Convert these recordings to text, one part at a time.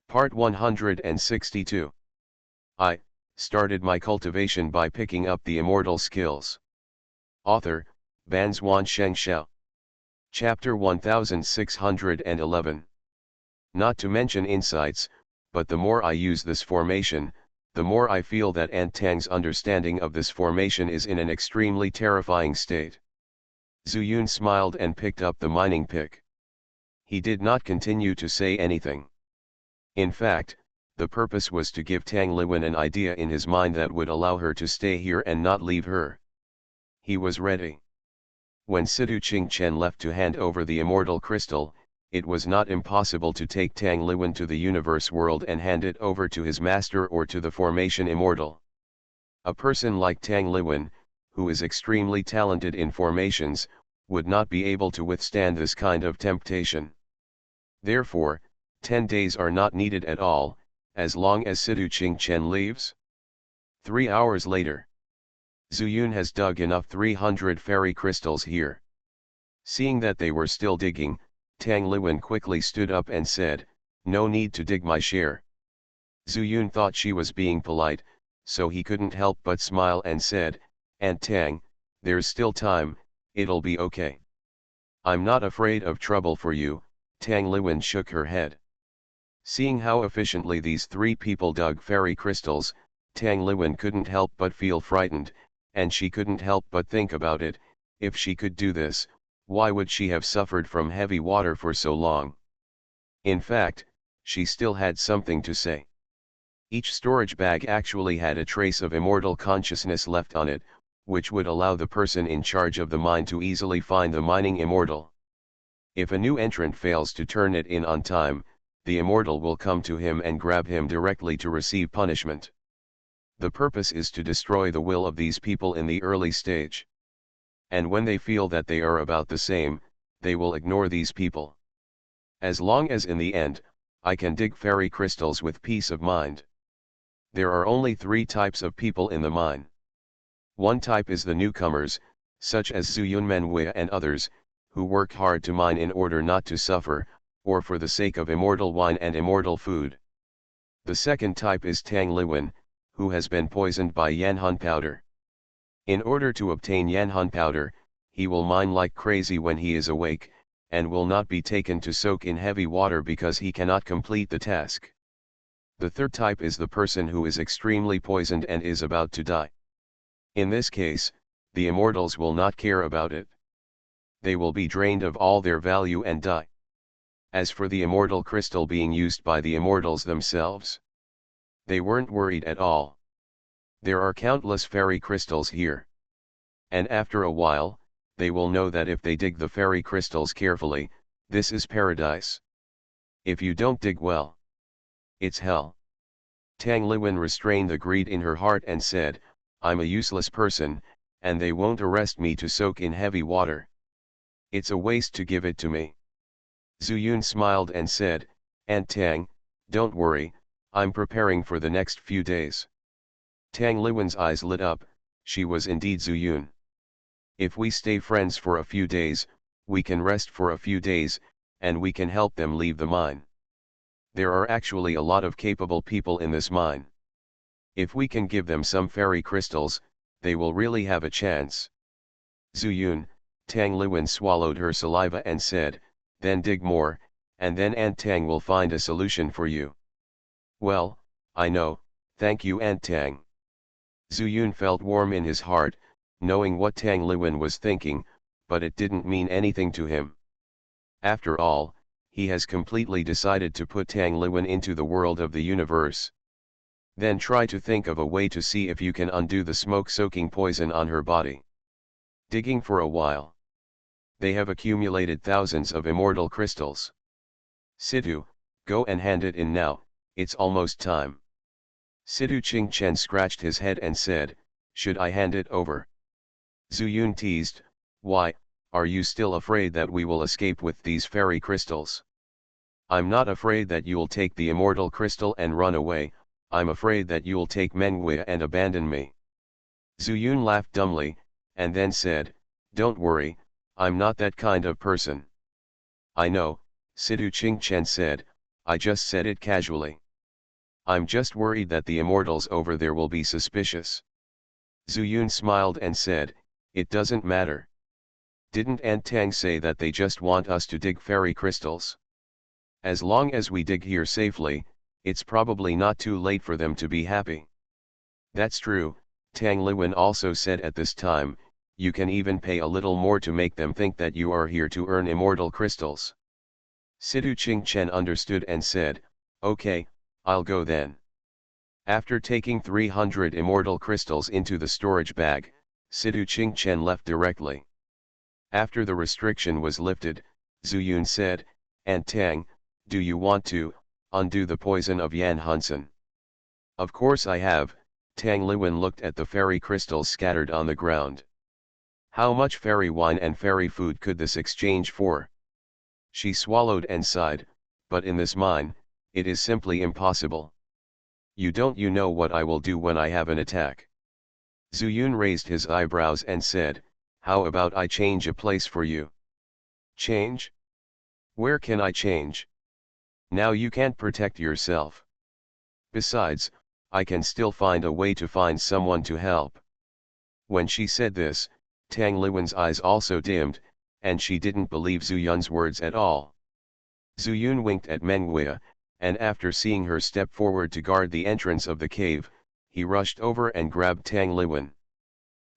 Part 162. I started my cultivation by picking up the immortal skills. Author, Banzuan Xianxia. Chapter 1611. Not to mention insights, but the more I use this formation, the more I feel that Antang's understanding of this formation is in an extremely terrifying state. Zuyun smiled and picked up the mining pick. He did not continue to say anything. In fact, the purpose was to give Tang Liwen an idea in his mind that would allow her to stay here and not leave her. He was ready. When Sidu Qingchen left to hand over the immortal crystal, it was not impossible to take Tang Liwen to the universe world and hand it over to his master or to the formation immortal. A person like Tang Liwen, who is extremely talented in formations, would not be able to withstand this kind of temptation. Therefore, 10 days are not needed at all, as long as Sidu Qingchen leaves. 3 hours later. Zuyun has dug enough 300 fairy crystals here. Seeing that they were still digging, Tang Liwen quickly stood up and said, "No need to dig my share." Zuyun thought she was being polite, so he couldn't help but smile and said, "Aunt Tang, there's still time, it'll be okay." "I'm not afraid of trouble for you," Tang Liwen shook her head. Seeing how efficiently these three people dug fairy crystals, Tang Liwen couldn't help but feel frightened, and she couldn't help but think about it. If she could do this, why would she have suffered from heavy water for so long? In fact, she still had something to say. Each storage bag actually had a trace of immortal consciousness left on it, which would allow the person in charge of the mine to easily find the mining immortal. If a new entrant fails to turn it in on time, the immortal will come to him and grab him directly to receive punishment. The purpose is to destroy the will of these people in the early stage. And when they feel that they are about the same, they will ignore these people. As long as in the end, I can dig fairy crystals with peace of mind. There are only 3 types of people in the mine. One type is the newcomers, such as Zuyun Menwei and others, who work hard to mine in order not to suffer, or for the sake of immortal wine and immortal food. The second type is Tang Liwen, who has been poisoned by Yanhun powder. In order to obtain Yanhun powder, he will mine like crazy when he is awake, and will not be taken to soak in heavy water because he cannot complete the task. The third type is the person who is extremely poisoned and is about to die. In this case, the immortals will not care about it. They will be drained of all their value and die. As for the immortal crystal being used by the immortals themselves, they weren't worried at all. There are countless fairy crystals here. And after a while, they will know that if they dig the fairy crystals carefully, this is paradise. If you don't dig well, it's hell. Tang Liwen restrained the greed in her heart and said, "I'm a useless person, and they won't arrest me to soak in heavy water. It's a waste to give it to me." Zuyun smiled and said, "Aunt Tang, don't worry, I'm preparing for the next few days." Tang Liwen's eyes lit up. She was indeed Zuyun. If we stay friends for a few days, we can rest for a few days, and we can help them leave the mine. There are actually a lot of capable people in this mine. If we can give them some fairy crystals, they will really have a chance. Zuyun, Tang Liwen swallowed her saliva and said, "Then dig more, and then Aunt Tang will find a solution for you." "Well, I know, thank you Aunt Tang." Zuyun felt warm in his heart, knowing what Tang Liwen was thinking, but it didn't mean anything to him. After all, he has completely decided to put Tang Liwen into the world of the universe. Then try to think of a way to see if you can undo the smoke-soaking poison on her body. Digging for a while. They have accumulated thousands of immortal crystals. "Sidu, go and hand it in now, it's almost time." Sidu Qingchen scratched his head and said, "Should I hand it over?" Zuyun teased, "Why, are you still afraid that we will escape with these fairy crystals?" "I'm not afraid that you'll take the immortal crystal and run away, I'm afraid that you'll take Menwei and abandon me." Zuyun laughed dumbly, and then said, "Don't worry, I'm not that kind of person." "I know," Sidu Qingchen said, I just said it casually. I'm just worried that the immortals over there will be suspicious. Zuyun smiled and said, it doesn't matter. Didn't Antang say that they just want us to dig fairy crystals? As long as we dig here safely, it's probably not too late for them to be happy. That's true, Tang Liwen also said at this time, you can even pay a little more to make them think that you are here to earn immortal crystals. Sidu Qingchen understood and said, okay, I'll go then. After taking 300 immortal crystals into the storage bag, Sidu Qingchen left directly. After the restriction was lifted, Zuyun said, Antang, do you want to undo the poison of Yan Hunsen? Of course I have. Tang Liwen looked at the fairy crystals scattered on the ground. How much fairy wine and fairy food could this exchange for? She swallowed and sighed, but in this mine, it is simply impossible. You know what I will do when I have an attack? Zuyun raised his eyebrows and said, how about I change a place for you? Change? Where can I change? Now you can't protect yourself. Besides, I can still find a way to find someone to help. When she said this, Tang Liwen's eyes also dimmed, and she didn't believe Zuyun's words at all. Zuyun winked at Menguia, and after seeing her step forward to guard the entrance of the cave, he rushed over and grabbed Tang Liwen.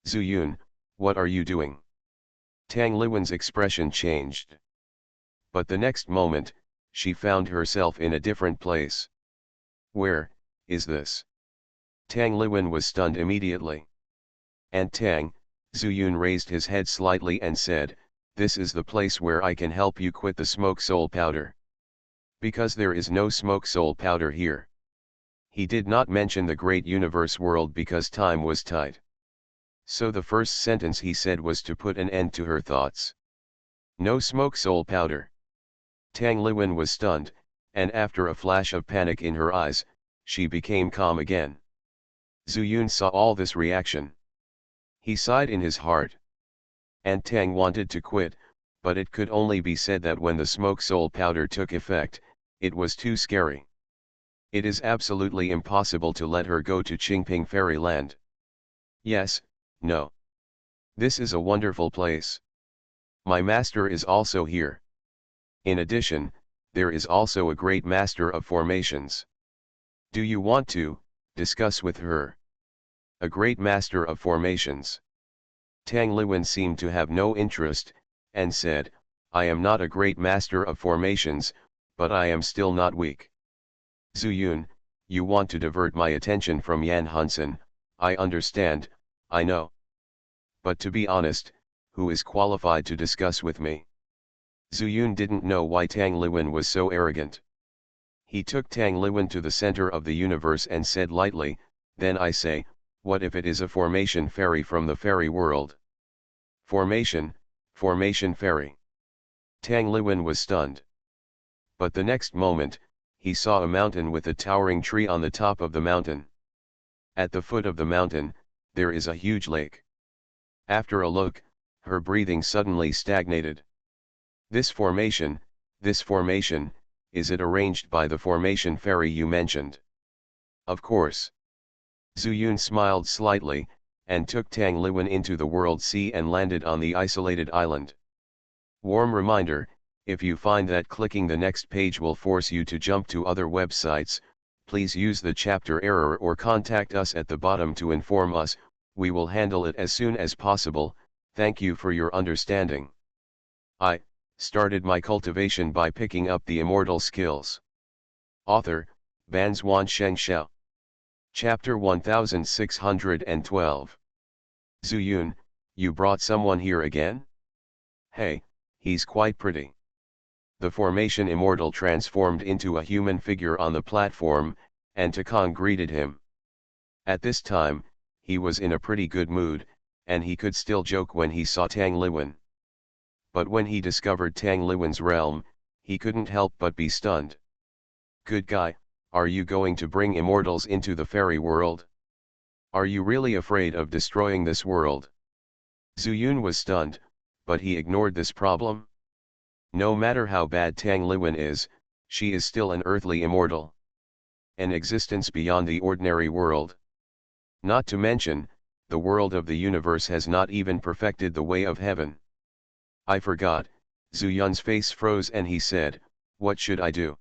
Zuyun, what are you doing? Tang Liwen's expression changed. But the next moment, she found herself in a different place. Where is this? Tang Liwen was stunned immediately. Antang, Zuyun raised his head slightly and said, this is the place where I can help you quit the smoke soul powder. Because there is no smoke soul powder here. He did not mention the great universe world because time was tight. So the first sentence he said was to put an end to her thoughts. No smoke soul powder. Tang Liwen was stunned, and after a flash of panic in her eyes, she became calm again. Zuyun saw all this reaction. He sighed in his heart. Antang wanted to quit, but it could only be said that when the smoke soul powder took effect, it was too scary. It is absolutely impossible to let her go to Qingping Fairyland. Yes, no. This is a wonderful place. My master is also here. In addition, there is also a great master of formations. Do you want to discuss with her? A great master of formations. Tang Liwen seemed to have no interest, and said, I am not a great master of formations, but I am still not weak. Zuyun, you want to divert my attention from Yan Hunsen, I understand, I know. But to be honest, who is qualified to discuss with me? Zuyun didn't know why Tang Liwen was so arrogant. He took Tang Liwen to the center of the universe and said lightly, then I say, what if it is a formation fairy from the fairy world? Formation fairy. Tang Liwen was stunned. But the next moment, he saw a mountain with a towering tree on the top of the mountain. At the foot of the mountain, there is a huge lake. After a look, her breathing suddenly stagnated. This formation, is it arranged by the formation fairy you mentioned? Of course. Zuyun smiled slightly, and took Tang Liwen into the world sea and landed on the isolated island. Warm reminder, if you find that clicking the next page will force you to jump to other websites, please use the chapter error or contact us at the bottom to inform us, we will handle it as soon as possible, thank you for your understanding. I started my cultivation by picking up the immortal skills. Author, Banzuan Xianxia. Chapter 1612. Zuyun, you brought someone here again? Hey, he's quite pretty. The formation immortal transformed into a human figure on the platform, and Takang greeted him. At this time, he was in a pretty good mood, and he could still joke when he saw Tang Liwen. But when he discovered Tang Liwen's realm, he couldn't help but be stunned. Good guy, are you going to bring immortals into the fairy world? Are you really afraid of destroying this world? Zuyun was stunned, but he ignored this problem. No matter how bad Tang Liwen is, She is still an earthly immortal. An existence beyond the ordinary world. Not to mention, the world of the universe has not even perfected the way of heaven. I forgot. Zhu Yun's face froze and he said, "What should I do?"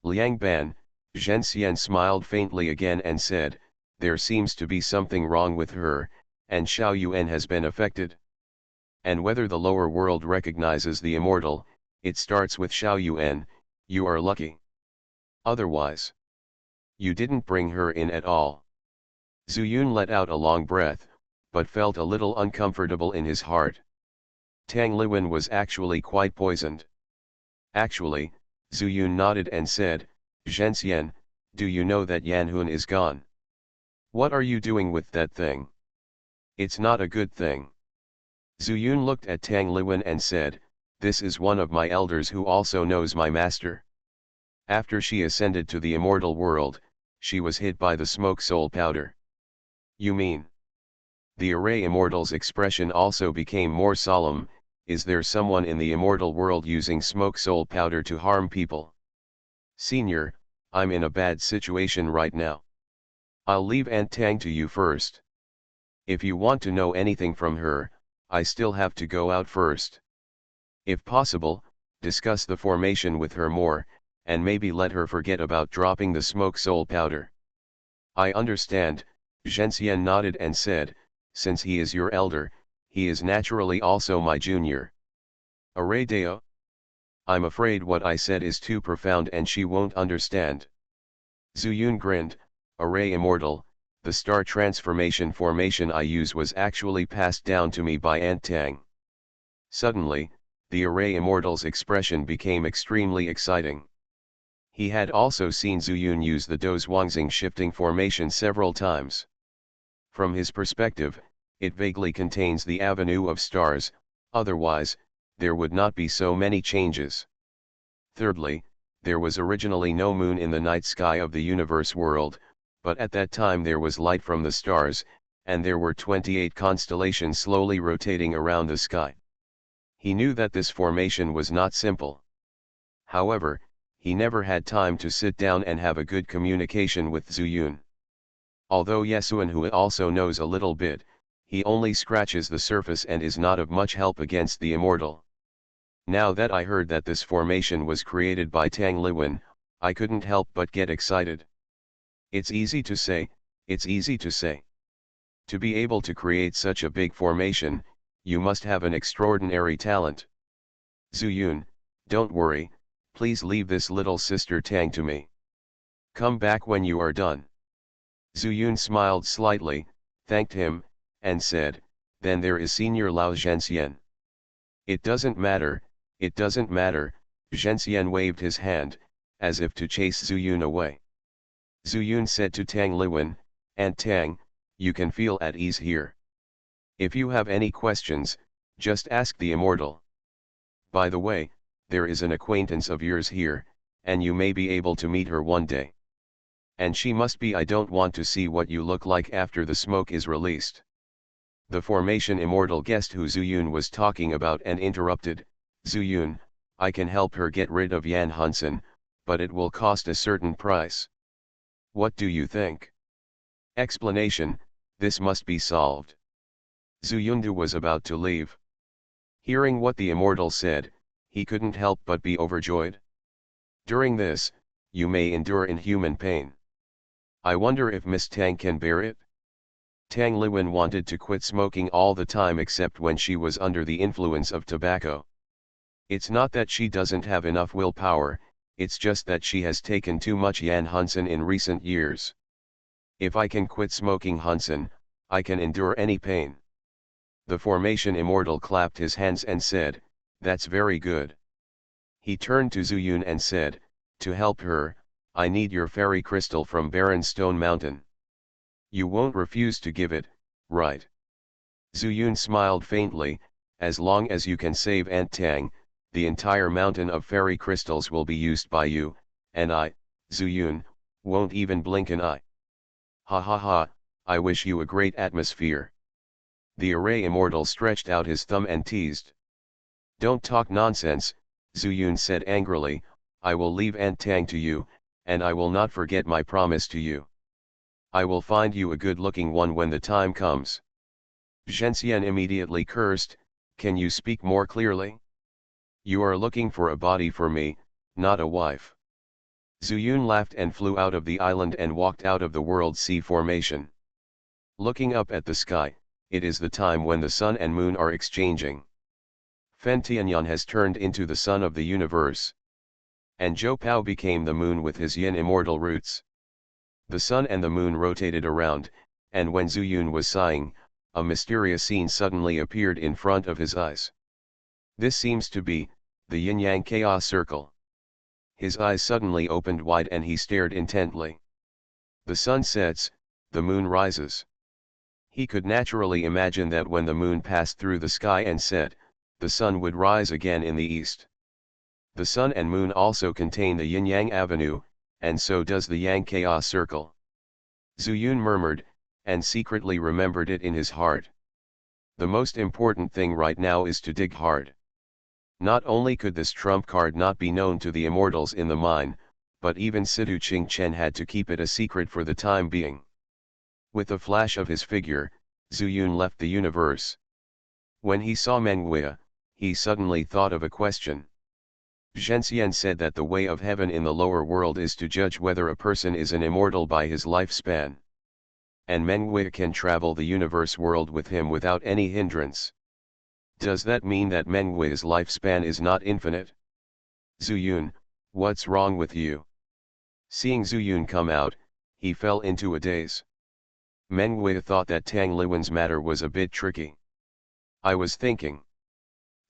Liang Ban, Xianxia smiled faintly again and said, "There seems to be something wrong with her, and Xiao Yuan has been affected. And whether the lower world recognizes the immortal, it starts with Xiao Yuan. You are lucky. Otherwise, you didn't bring her in at all." Zhu Yun let out a long breath, but felt a little uncomfortable in his heart. Tang Liwen was actually quite poisoned. Actually, Zhu Yun nodded and said, "Zhenxian, do you know that Yan Hun is gone? What are you doing with that thing? It's not a good thing." Zhu Yun looked at Tang Liwen and said, "This is one of my elders who also knows my master. After she ascended to the immortal world, she was hit by the smoke soul powder." "You mean?" The array Immortals' expression also became more solemn. "Is there someone in the immortal world using smoke soul powder to harm people? Senior, I'm in a bad situation right now. I'll leave Aunt Tang to you first. If you want to know anything from her, I still have to go out first. If possible, discuss the formation with her more, and maybe let her forget about dropping the smoke soul powder." "I understand," Zhenxian nodded and said, "since he is your elder, he is naturally also my junior." "Array Deo? I'm afraid what I said is too profound and she won't understand." Zhu Yun grinned. "Array Immortal, the star transformation formation I use was actually passed down to me by Aunt Tang." Suddenly, the Array Immortal's expression became extremely exciting. He had also seen Zhu Yun use the Dozhuangxing shifting formation several times. From his perspective, it vaguely contains the avenue of stars, otherwise, there would not be so many changes. Thirdly, there was originally no moon in the night sky of the universe world, but at that time there was light from the stars, and there were 28 constellations slowly rotating around the sky. He knew that this formation was not simple. However, he never had time to sit down and have a good communication with Zhu Yun. Although Yesuanhui also knows a little bit, he only scratches the surface and is not of much help against the immortal. Now that I heard that this formation was created by Tang Liwen, I couldn't help but get excited. It's easy to say, it's easy to say. To be able to create such a big formation, you must have an extraordinary talent. Zhu Yun, don't worry, please leave this little sister Tang to me. Come back when you are done." Zhu Yun smiled slightly, thanked him, and said, "Then there is Senior Lao Zhenxian." "It doesn't matter, it doesn't matter," Zhenxian waved his hand, as if to chase Zhu Yun away. Zhu Yun said to Tang Liwen, "Aunt Tang, you can feel at ease here. If you have any questions, just ask the immortal. By the way, there is an acquaintance of yours here, and you may be able to meet her one day. And she must be I don't want to see what you look like after the smoke is released." The formation immortal guessed who Zhu Yun was talking about and interrupted, "Zhu Yun, I can help her get rid of Yan Hunsen, but it will cost a certain price. What do you think?" Explanation: this must be solved. Zhu Yundu was about to leave. Hearing what the immortal said, he couldn't help but be overjoyed. "During this, you may endure inhuman pain. I wonder if Miss Tang can bear it?" Tang Liwen wanted to quit smoking all the time except when she was under the influence of tobacco. It's not that she doesn't have enough willpower, it's just that she has taken too much Yan Hunsen in recent years. "If I can quit smoking Hunsen, I can endure any pain." The formation immortal clapped his hands and said, "That's very good." He turned to Zhu Yun and said, "To help her, I need your fairy crystal from Barren Stone Mountain. You won't refuse to give it, right?" Zhu Yun smiled faintly, "As long as you can save Aunt Tang, the entire mountain of fairy crystals will be used by you, and I, Zhu Yun, won't even blink an eye." "Ha ha ha, I wish you a great atmosphere." The array immortal stretched out his thumb and teased. "Don't talk nonsense," Zhu Yun said angrily, I will leave Antang to you, and I will not forget my promise to you. I will find you a good-looking one when the time comes. Xianxia immediately cursed, can you speak more clearly? You are looking for a body for me, not a wife. Zuyun laughed and flew out of the island and walked out of the world sea formation. Looking up at the sky, it is the time when the sun and moon are exchanging. Fen Tianyan has turned into the sun of the universe. And Zhou Pao became the moon with his yin immortal roots. The sun and the moon rotated around, and when Zuyun was sighing, a mysterious scene suddenly appeared in front of his eyes. This seems to be the yin-yang chaos circle. His eyes suddenly opened wide and he stared intently. The sun sets, the moon rises. He could naturally imagine that when the moon passed through the sky and set, the sun would rise again in the east. The sun and moon also contain the yin-yang avenue, and so does the yang chaos circle. Zuyun murmured, and secretly remembered it in his heart. The most important thing right now is to dig hard. Not only could this trump card not be known to the immortals in the mine, but even Sidu Qingchen had to keep it a secret for the time being. With a flash of his figure, Zuyun left the universe. When he saw Mengwei, he suddenly thought of a question. Zhenxian said that the way of heaven in the lower world is to judge whether a person is an immortal by his lifespan. And Mengwei can travel the universe world with him without any hindrance. Does that mean that Mengwei's lifespan is not infinite? Zuyun, what's wrong with you? Seeing Zuyun come out, he fell into a daze. Mengwei thought that Tang Liwen's matter was a bit tricky. I was thinking.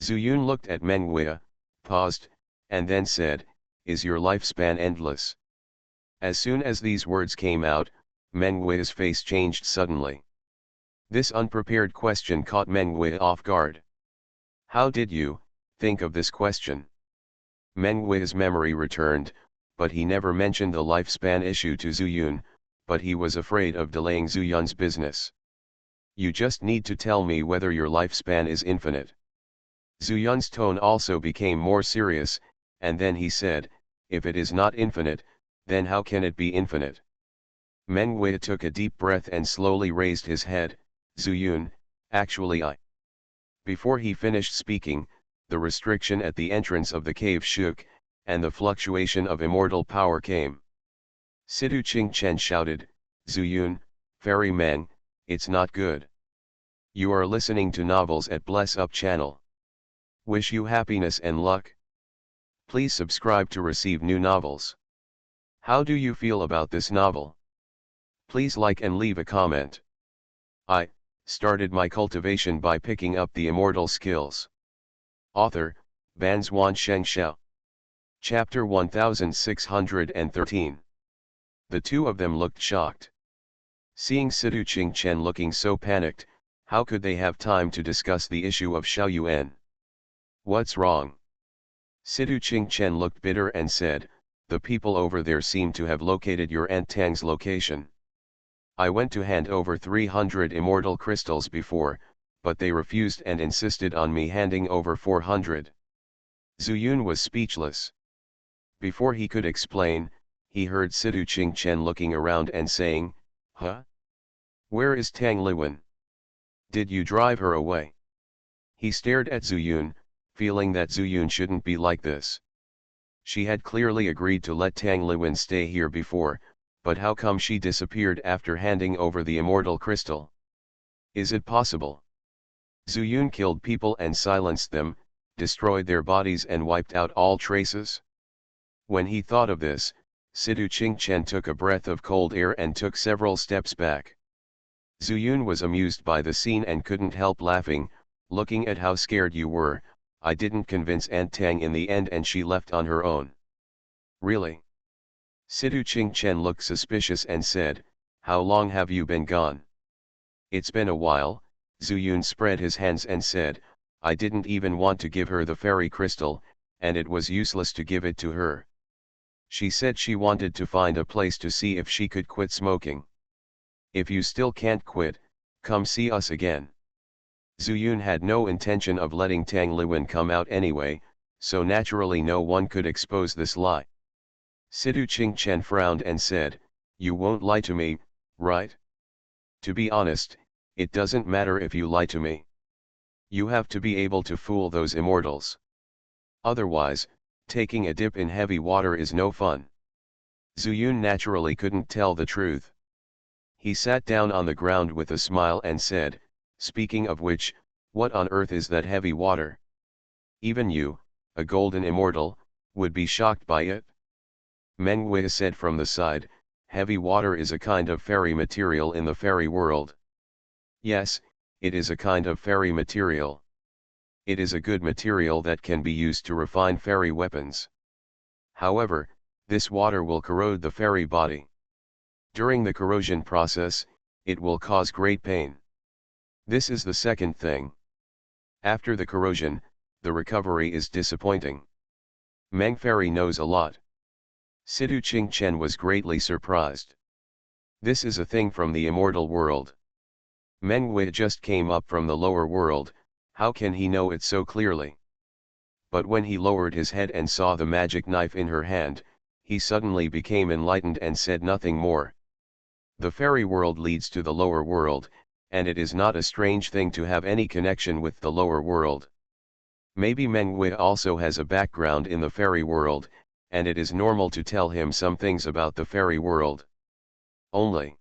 Zuyun looked at Mengwei, paused, and then said, is your lifespan endless? As soon as these words came out, Mengwei's face changed suddenly. This unprepared question caught Mengwei off guard. How did you think of this question? Mengwei's memory returned, but he never mentioned the lifespan issue to Zuyun, but he was afraid of delaying Zuyun's business. You just need to tell me whether your lifespan is infinite. Zuyun's tone also became more serious, and then he said, if it is not infinite, then how can it be infinite? Mengwei took a deep breath and slowly raised his head. Zuyun, actually Before he finished speaking, the restriction at the entrance of the cave shook, and the fluctuation of immortal power came. Sidu Qingchen shouted, Zuyun, Fairy Meng, it's not good. You are listening to novels at Bless Up channel. Wish you happiness and luck. Please subscribe to receive new novels. How do you feel about this novel? Please like and leave a comment. I started my cultivation by picking up the immortal skills. Author, Banzuan Xianxia. Chapter 1613. The two of them looked shocked. Seeing Sidu Qingchen looking so panicked, how could they have time to discuss the issue of Xiaoyuan? What's wrong? Sidu Qingchen looked bitter and said, the people over there seem to have located your Aunt Tang's location. I went to hand over 300 immortal crystals before, but they refused and insisted on me handing over 400. Zuyun was speechless. Before he could explain, he heard Sidu Qingchen looking around and saying, huh? Where is Tang Liwen? Did you drive her away? He stared at Zuyun, feeling that Zuyun shouldn't be like this. She had clearly agreed to let Tang Liwen stay here before, but how come she disappeared after handing over the immortal crystal? Is it possible? Zuyun killed people and silenced them, destroyed their bodies and wiped out all traces? When he thought of this, Sidu Qingchen took a breath of cold air and took several steps back. Zuyun was amused by the scene and couldn't help laughing, looking at how scared you were. I didn't convince Aunt Tang in the end and she left on her own. Really? Sidu Qingchen looked suspicious and said, how long have you been gone? It's been a while. Zuyun spread his hands and said, I didn't even want to give her the fairy crystal, and it was useless to give it to her. She said she wanted to find a place to see if she could quit smoking. If you still can't quit, come see us again. Zuyun had no intention of letting Tang Liwen come out anyway, so naturally no one could expose this lie. Sidu Qingchen frowned and said, "You won't lie to me, right? To be honest, it doesn't matter if you lie to me. You have to be able to fool those immortals. Otherwise, taking a dip in heavy water is no fun." Zuyun naturally couldn't tell the truth. He sat down on the ground with a smile and said, "Speaking of which, what on earth is that heavy water? Even you, a golden immortal, would be shocked by it." Meng Wei said from the side, "Heavy water is a kind of fairy material in the fairy world." "Yes, it is a kind of fairy material. It is a good material that can be used to refine fairy weapons. However, this water will corrode the fairy body. During the corrosion process, it will cause great pain. This is the second thing. After the corrosion, the recovery is disappointing." Meng Fairy knows a lot. Sidu Qingchen was greatly surprised. This is a thing from the immortal world. Meng Wei just came up from the lower world, how can he know it so clearly? But when he lowered his head and saw the magic knife in her hand, he suddenly became enlightened and said nothing more. The fairy world leads to the lower world, and it is not a strange thing to have any connection with the lower world. Maybe Meng Wei also has a background in the fairy world, and it is normal to tell him some things about the fairy world. Only,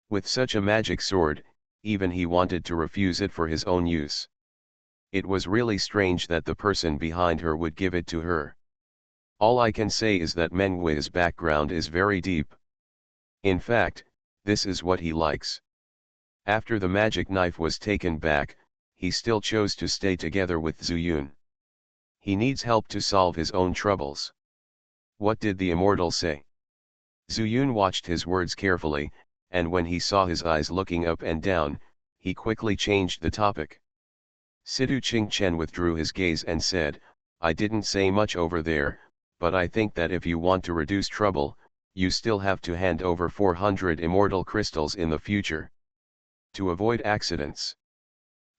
with such a magic sword, even he wanted to refuse it for his own use. It was really strange that the person behind her would give it to her. All I can say is that Meng Wei's background is very deep. In fact, this is what he likes. After the magic knife was taken back, he still chose to stay together with Zuyun. He needs help to solve his own troubles. What did the immortal say? Zuyun watched his words carefully, and when he saw his eyes looking up and down, he quickly changed the topic. Sidu Qingchen withdrew his gaze and said, "I didn't say much over there, but I think that if you want to reduce trouble, you still have to hand over 400 immortal crystals in the future. To avoid accidents."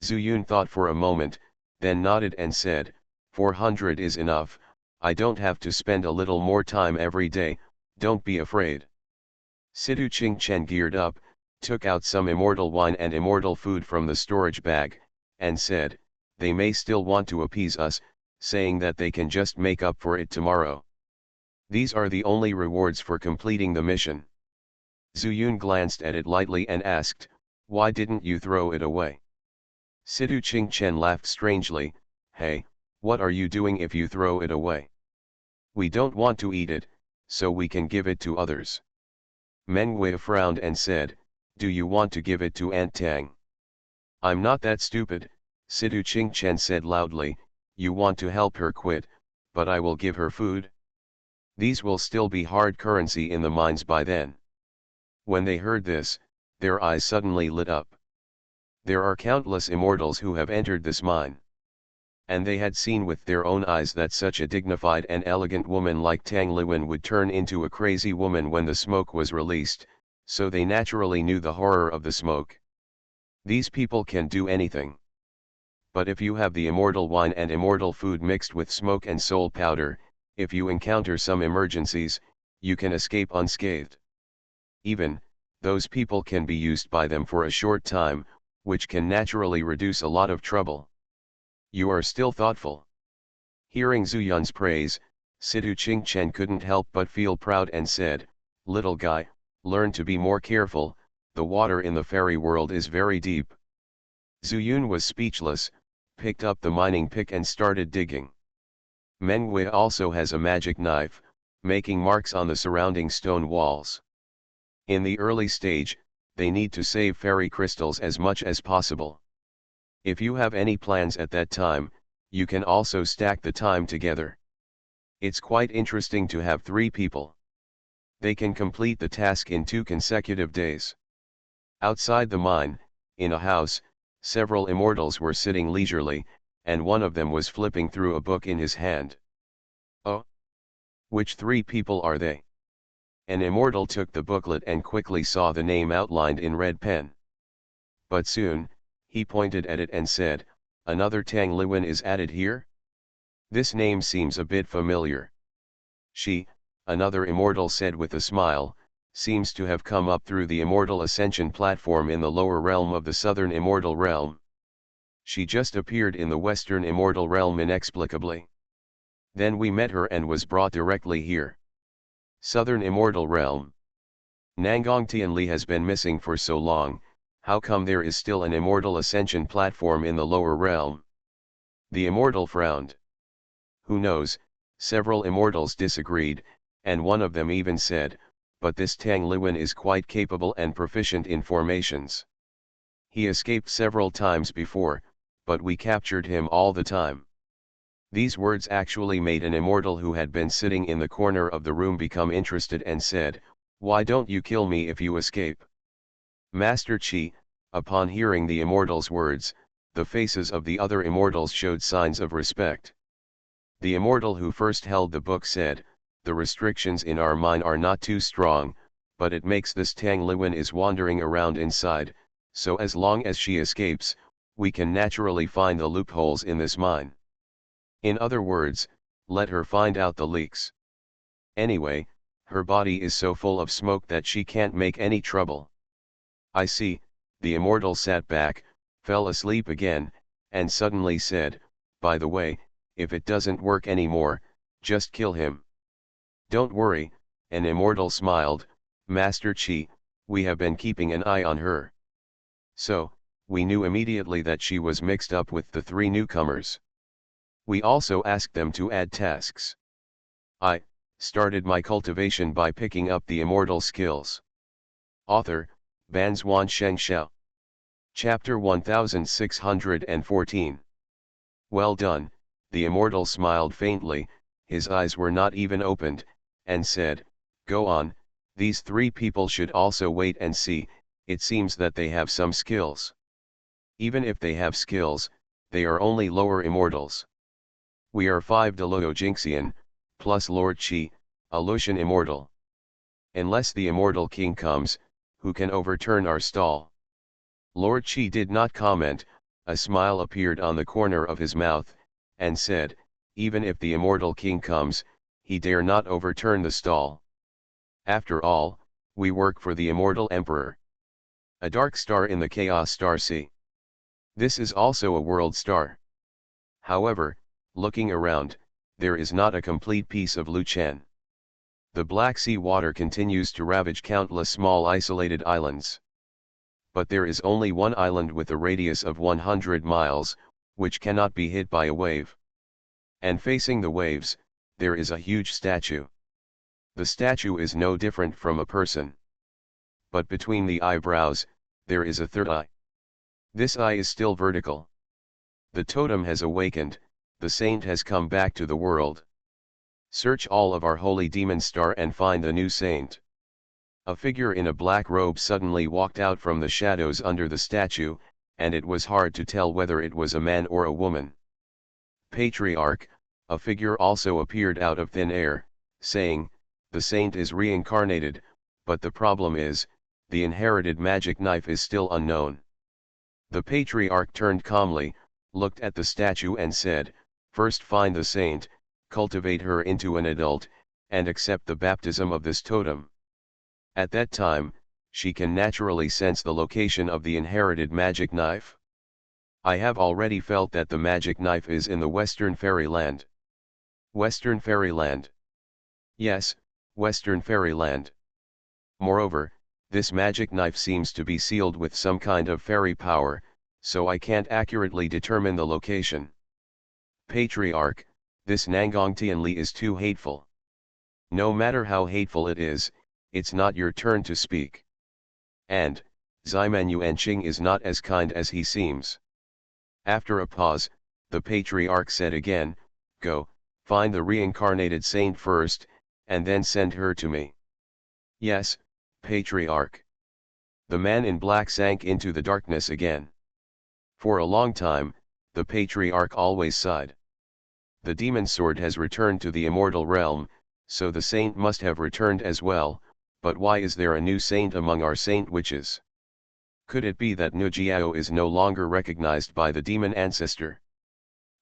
Zuyun thought for a moment, then nodded and said, 400 is enough, I don't have to spend a little more time every day, don't be afraid. Sidu Qingchen geared up, took out some immortal wine and immortal food from the storage bag, and said, "They may still want to appease us, saying that they can just make up for it tomorrow. These are the only rewards for completing the mission." Zuyun glanced at it lightly and asked, "Why didn't you throw it away?" Sidu Qingchen laughed strangely, "Hey, what are you doing if you throw it away? We don't want to eat it, so we can give it to others." Meng Wei frowned and said, "Do you want to give it to Aunt Tang?" "I'm not that stupid," Sidu Qingchen said loudly, "you want to help her quit, but I will give her food. These will still be hard currency in the mines by then." When they heard this, their eyes suddenly lit up. There are countless immortals who have entered this mine. And they had seen with their own eyes that such a dignified and elegant woman like Tang Liwen would turn into a crazy woman when the smoke was released, so they naturally knew the horror of the smoke. These people can do anything. But if you have the immortal wine and immortal food mixed with smoke and soul powder, if you encounter some emergencies, you can escape unscathed. Even, those people can be used by them for a short time, which can naturally reduce a lot of trouble. You are still thoughtful. Hearing Zuyun's praise, Sidu Qingchen couldn't help but feel proud and said, "Little guy, learn to be more careful, the water in the fairy world is very deep." Zuyun was speechless, picked up the mining pick and started digging. Meng Wei also has a magic knife, making marks on the surrounding stone walls. In the early stage, they need to save fairy crystals as much as possible. If you have any plans at that time, you can also stack the time together. It's quite interesting to have 3 people. They can complete the task in 2 consecutive days. Outside the mine, in a house, several immortals were sitting leisurely, and one of them was flipping through a book in his hand. "Oh? Which 3 people are they?" An immortal took the booklet and quickly saw the name outlined in red pen. But soon, he pointed at it and said, "Another Tang Liwen is added here? This name seems a bit familiar." "She, another immortal said with a smile, seems to have come up through the immortal ascension platform in the lower realm of the southern immortal realm. She just appeared in the western immortal realm inexplicably. Then we met her and was brought directly here. Southern immortal realm. Nangong Tianli has been missing for so long, how come there is still an immortal ascension platform in the lower realm? The immortal frowned. Who knows, several immortals disagreed, and one of them even said, but this Tang Liwen is quite capable and proficient in formations. He escaped several times before, but we captured him all the time. These words actually made an immortal who had been sitting in the corner of the room become interested and said, "Why don't you kill me if you escape?" Master Qi, upon hearing the immortal's words, the faces of the other immortals showed signs of respect. The immortal who first held the book said, "The restrictions in our mind are not too strong, but it makes this Tang Liwen is wandering around inside, so as long as she escapes, we can naturally find the loopholes in this mine. In other words, let her find out the leaks. Anyway, her body is so full of smoke that she can't make any trouble." I see. The immortal sat back, fell asleep again, and suddenly said, "By the way, if it doesn't work anymore, just kill him." "Don't worry," an immortal smiled, "Master Qi, we have been keeping an eye on her." So, we knew immediately that she was mixed up with the three newcomers. We also asked them to add tasks. I started my cultivation by picking up the immortal skills. Author, Banzuan Xianxia. Chapter 1614. Well done, the immortal smiled faintly, his eyes were not even opened, and said, "Go on, these three people should also wait and see, it seems that they have some skills. Even if they have skills, they are only lower immortals. We are 5 Deluo Jinxian, plus Lord Qi, a Lucian immortal. Unless the immortal king comes, who can overturn our stall?" Lord Qi did not comment, a smile appeared on the corner of his mouth, and said, "Even if the immortal king comes, he dare not overturn the stall. After all, we work for the immortal emperor. A dark star in the chaos star sea. This is also a world star. However, looking around, there is not a complete piece of Luchen. The Black Sea water continues to ravage countless small isolated islands. But there is only one island with a radius of 100 miles, which cannot be hit by a wave. And facing the waves, there is a huge statue. The statue is no different from a person. But between the eyebrows, there is a third eye. This eye is still vertical. The totem has awakened, the saint has come back to the world. Search all of our holy demon star and find the new saint." A figure in a black robe suddenly walked out from the shadows under the statue, and it was hard to tell whether it was a man or a woman. Patriarch, a figure also appeared out of thin air, saying, "The saint is reincarnated, but the problem is, the inherited magic knife is still unknown." The patriarch turned calmly, looked at the statue and said, "First find the saint, cultivate her into an adult, and accept the baptism of this totem. At that time, she can naturally sense the location of the inherited magic knife. I have already felt that the magic knife is in the Western Fairyland." Western Fairyland? Yes, Western Fairyland. Moreover, this magic knife seems to be sealed with some kind of fairy power, so I can't accurately determine the location. Patriarch, this Nangong Tianli is too hateful. No matter how hateful it is, it's not your turn to speak. And, Ziman Yuanqing is not as kind as he seems. After a pause, the patriarch said again, "Go, find the reincarnated saint first, and then send her to me." "Yes, patriarch." The man in black sank into the darkness again. For a long time, the patriarch always sighed. The demon sword has returned to the immortal realm, so the saint must have returned as well, but why is there a new saint among our saint witches? Could it be that Nujiao is no longer recognized by the demon ancestor?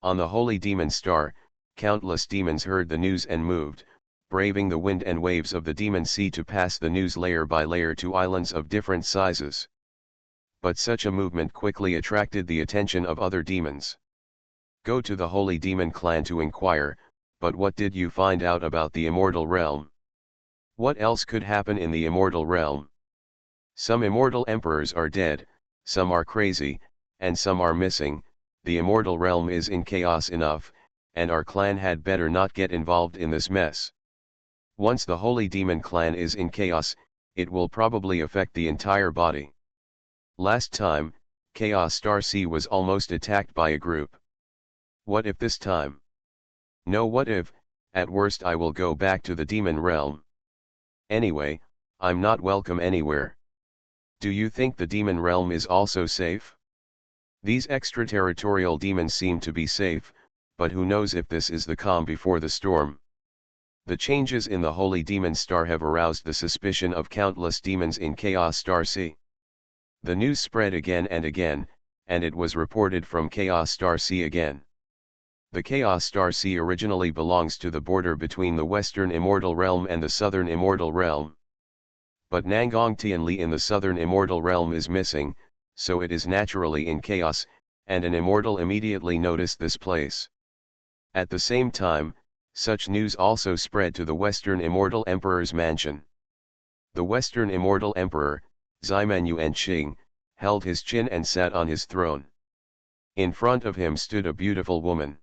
On the holy demon star, countless demons heard the news and moved, braving the wind and waves of the demon sea to pass the news layer by layer to islands of different sizes. But such a movement quickly attracted the attention of other demons. Go to the Holy Demon Clan to inquire, but what did you find out about the immortal realm? What else could happen in the immortal realm? Some immortal emperors are dead, some are crazy, and some are missing. The immortal realm is in chaos enough, and our clan had better not get involved in this mess. Once the Holy Demon Clan is in chaos, it will probably affect the entire body. Last time, Chaos Star Sea was almost attacked by a group. What if this time? No, what if? At worst I will go back to the demon realm. Anyway, I'm not welcome anywhere. Do you think the demon realm is also safe? These extraterritorial demons seem to be safe, but who knows if this is the calm before the storm. The changes in the Holy Demon Star have aroused the suspicion of countless demons in Chaos Star Sea. The news spread again and again, and it was reported from Chaos Star Sea again. The Chaos Star Sea originally belongs to the border between the Western Immortal Realm and the Southern Immortal Realm. But Nangong Tianli in the Southern Immortal Realm is missing, so it is naturally in chaos, and an immortal immediately noticed this place. At the same time, such news also spread to the Western Immortal Emperor's mansion. The Western Immortal Emperor, Xianxia, held his chin and sat on his throne. In front of him stood a beautiful woman.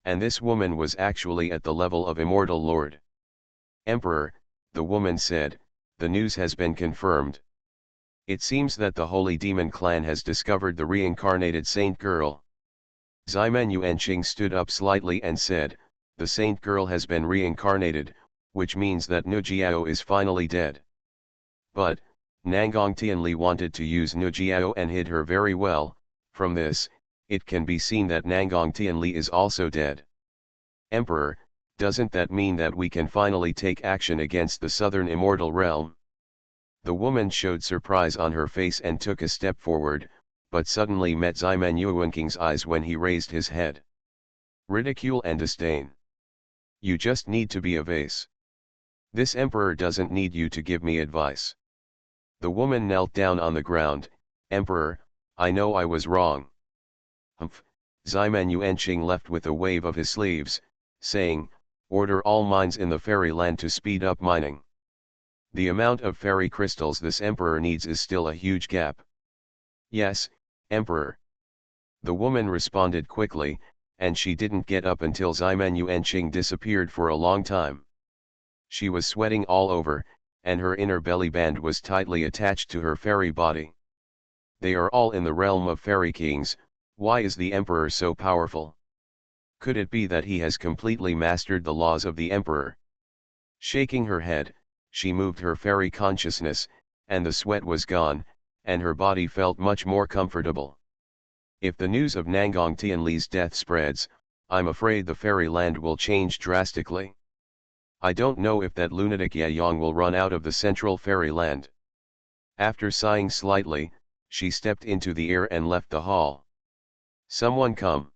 And this woman was actually at the level of Immortal Lord. Emperor, the woman said, the news has been confirmed. It seems that the Holy Demon Clan has discovered the reincarnated saint girl. Xianxia stood up slightly and said, the saint girl has been reincarnated, which means that Nujiao is finally dead. But, Nangong Tianli wanted to use Nujiao and hid her very well. From this, it can be seen that Nangong Tianli is also dead. Emperor, doesn't that mean that we can finally take action against the Southern Immortal Realm? The woman showed surprise on her face and took a step forward, but suddenly met Xianxua's eyes when he raised his head. Ridicule and disdain. You just need to be a vase. This emperor doesn't need you to give me advice. The woman knelt down on the ground. Emperor, I know I was wrong. Humph. Xianxia left with a wave of his sleeves, saying, order all mines in the fairyland to speed up mining. The amount of fairy crystals this emperor needs is still a huge gap. Yes, Emperor. The woman responded quickly, and she didn't get up until Xianxia disappeared for a long time. She was sweating all over, and her inner belly band was tightly attached to her fairy body. They are all in the realm of fairy kings. Why is the emperor so powerful? Could it be that he has completely mastered the laws of the emperor? Shaking her head, she moved her fairy consciousness, and the sweat was gone, and her body felt much more comfortable. If the news of Nangong Tianli's death spreads, I'm afraid the fairyland will change drastically. I don't know if that lunatic Yaoyang will run out of the central fairyland. After sighing slightly, she stepped into the air and left the hall. Someone come.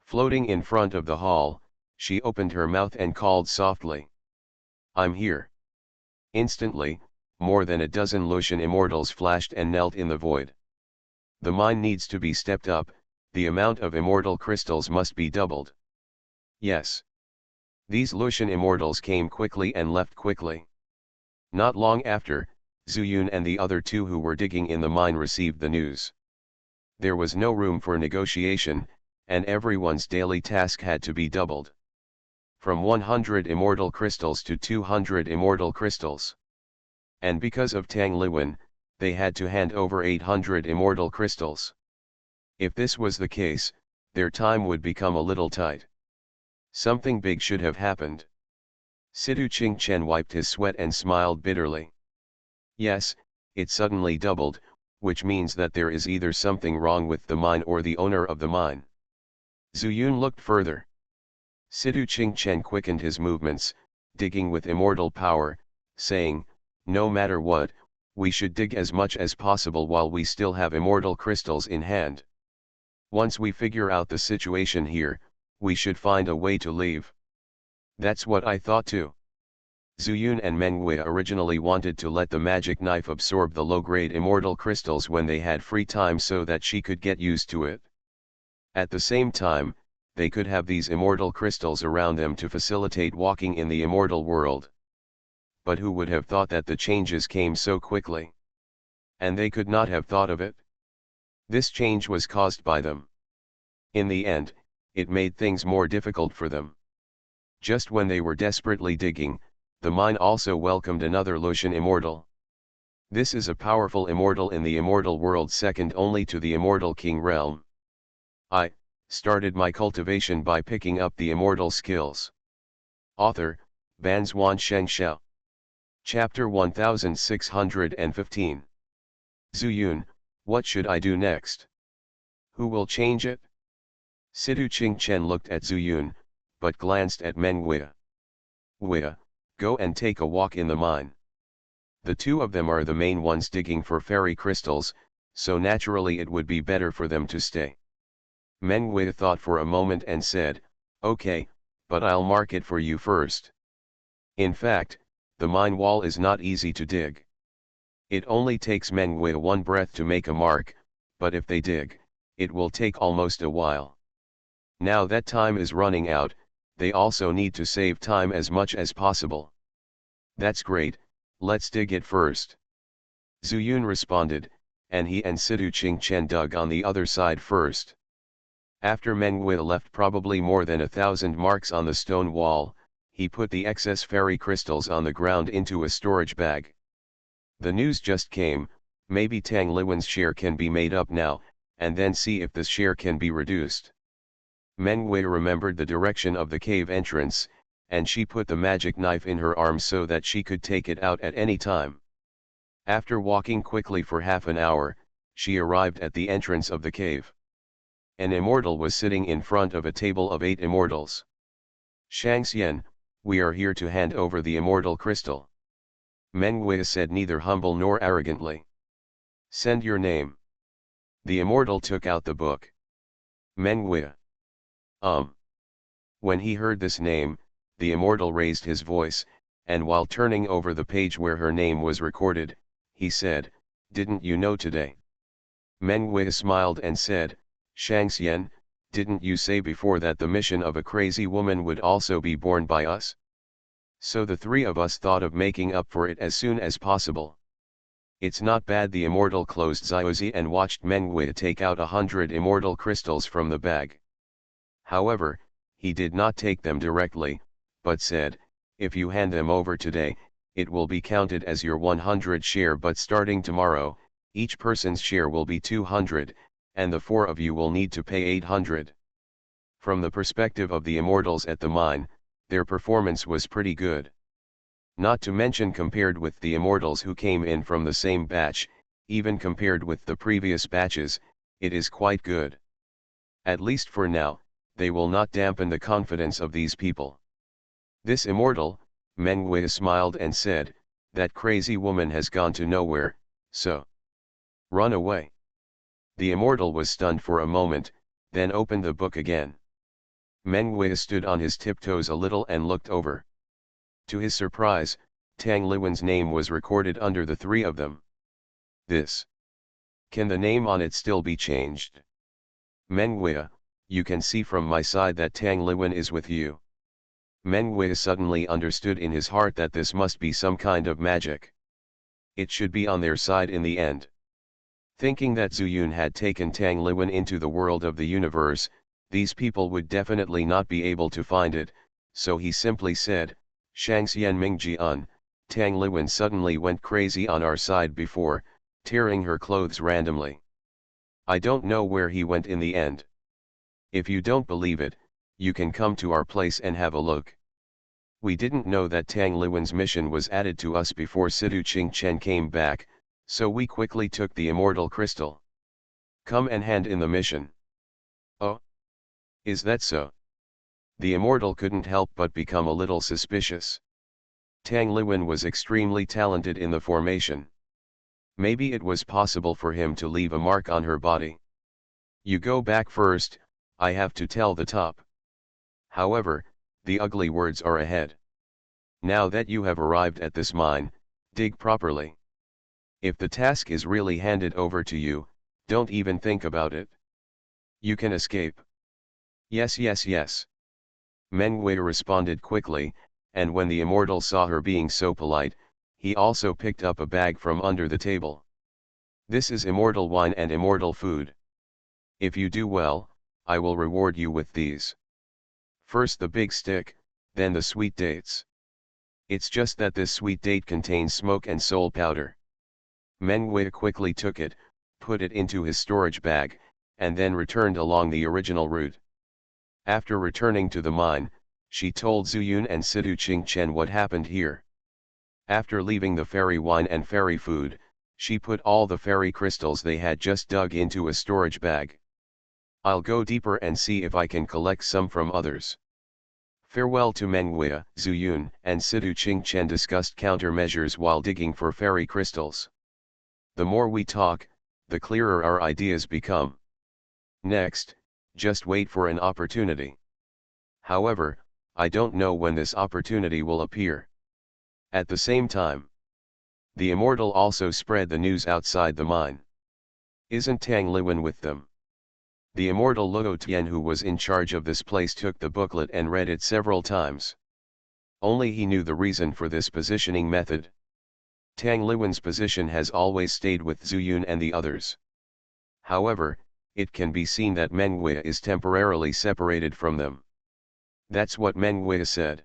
Floating in front of the hall, she opened her mouth and called softly. I'm here. Instantly, more than a dozen Lucian immortals flashed and knelt in the void. The mine needs to be stepped up, the amount of immortal crystals must be doubled. Yes. These Lucian immortals came quickly and left quickly. Not long after, Zuyun and the other two who were digging in the mine received the news. There was no room for negotiation, and everyone's daily task had to be doubled. From 100 immortal crystals to 200 immortal crystals. And because of Tang Liwen, they had to hand over 800 immortal crystals. If this was the case, their time would become a little tight. Something big should have happened. Sidu Qingchen wiped his sweat and smiled bitterly. Yes, it suddenly doubled, which means that there is either something wrong with the mine or the owner of the mine. Zuyun looked further. Sidu Qingchen quickened his movements, digging with immortal power, saying, no matter what, we should dig as much as possible while we still have immortal crystals in hand. Once we figure out the situation here, we should find a way to leave. That's what I thought too. Zuyun and Mengwei originally wanted to let the magic knife absorb the low-grade immortal crystals when they had free time so that she could get used to it. At the same time, they could have these immortal crystals around them to facilitate walking in the immortal world. But who would have thought that the changes came so quickly? And they could not have thought of it. This change was caused by them. In the end, it made things more difficult for them. Just when they were desperately digging, the mine also welcomed another Lucian immortal. This is a powerful immortal in the immortal world, second only to the immortal king realm. I started my cultivation by picking up the immortal skills. Author, Banzuan Xianxia. Chapter 1615. Zuyun, what should I do next? Who will change it? Sidu Qingchen looked at Zuyun, but glanced at Mengwei. Wei, go and take a walk in the mine. The two of them are the main ones digging for fairy crystals, so naturally it would be better for them to stay. Mengwei thought for a moment and said, okay, but I'll mark it for you first. In fact, the mine wall is not easy to dig. It only takes Mengwei one breath to make a mark, but if they dig, it will take almost a while. Now that time is running out, they also need to save time as much as possible. That's great, let's dig it first. Zuyun responded, and he and Sidu Qingchen dug on the other side first. After Mengwei left probably more than 1,000 marks on the stone wall, he put the excess fairy crystals on the ground into a storage bag. The news just came, maybe Tang Liwen's share can be made up now, and then see if this share can be reduced. Mengwei remembered the direction of the cave entrance, and she put the magic knife in her arm so that she could take it out at any time. After walking quickly for half an hour, she arrived at the entrance of the cave. An immortal was sitting in front of a table of 8 immortals. Xianxia, we are here to hand over the immortal crystal. Mengwei said, neither humble nor arrogantly. Send your name. The immortal took out the book. Mengwei. When he heard this name, the immortal raised his voice, and while turning over the page where her name was recorded, he said, didn't you know today? Mengwei smiled and said, Xianxia, didn't you say before that the mission of a crazy woman would also be borne by us? So the three of us thought of making up for it as soon as possible. It's not bad. The immortal closed Ziozi and watched Mengwei take out 100 immortal crystals from the bag. However, he did not take them directly, but said, if you hand them over today, it will be counted as your 100 share, but starting tomorrow, each person's share will be 200, and the 4 of you will need to pay 800. From the perspective of the immortals at the mine, their performance was pretty good. Not to mention compared with the immortals who came in from the same batch, even compared with the previous batches, it is quite good. At least for now, they will not dampen the confidence of these people. This immortal, Mengwei smiled and said, that crazy woman has gone to nowhere, so run away. The immortal was stunned for a moment, then opened the book again. Mengwei stood on his tiptoes a little and looked over. To his surprise, Tang Liwen's name was recorded under the 3 of them. This. Can the name on it still be changed? Mengwei, you can see from my side that Tang Liwen is with you. Mengwei suddenly understood in his heart that this must be some kind of magic. It should be on their side in the end. Thinking that Zuyun had taken Tang Liwen into the world of the universe, these people would definitely not be able to find it, so he simply said, Xianxian Mingjian, Tang Liwen suddenly went crazy on our side before, tearing her clothes randomly. I don't know where he went in the end. If you don't believe it, you can come to our place and have a look. We didn't know that Tang Liwen's mission was added to us before Sidu Qingchen came back, so we quickly took the immortal crystal. Come and hand in the mission. Oh? Is that so? The immortal couldn't help but become a little suspicious. Tang Liwen was extremely talented in the formation. Maybe it was possible for him to leave a mark on her body. You go back first, I have to tell the top. However, the ugly words are ahead. Now that you have arrived at this mine, dig properly. If the task is really handed over to you, don't even think about it. You can escape. Yes, yes, yes. Mengwei responded quickly, and when the immortal saw her being so polite, he also picked up a bag from under the table. This is immortal wine and immortal food. If you do well, I will reward you with these. First the big stick, then the sweet dates. It's just that this sweet date contains smoke and soul powder. Mengwei quickly took it, put it into his storage bag, and then returned along the original route. After returning to the mine, she told Zuyun and Sidu Qingchen what happened here. After leaving the fairy wine and fairy food, she put all the fairy crystals they had just dug into a storage bag. I'll go deeper and see if I can collect some from others. Farewell to Mengwei. Zuyun and Sidu Qingchen discussed countermeasures while digging for fairy crystals. The more we talk, the clearer our ideas become. Next, just wait for an opportunity. However, I don't know when this opportunity will appear. At the same time, the immortal also spread the news outside the mine. Isn't Tang Liwen with them? The immortal Luo Tian, who was in charge of this place, took the booklet and read it several times. Only he knew the reason for this positioning method. Tang Liwen's position has always stayed with Zuyun and the others. However, it can be seen that Mengwei is temporarily separated from them. That's what Mengwei said.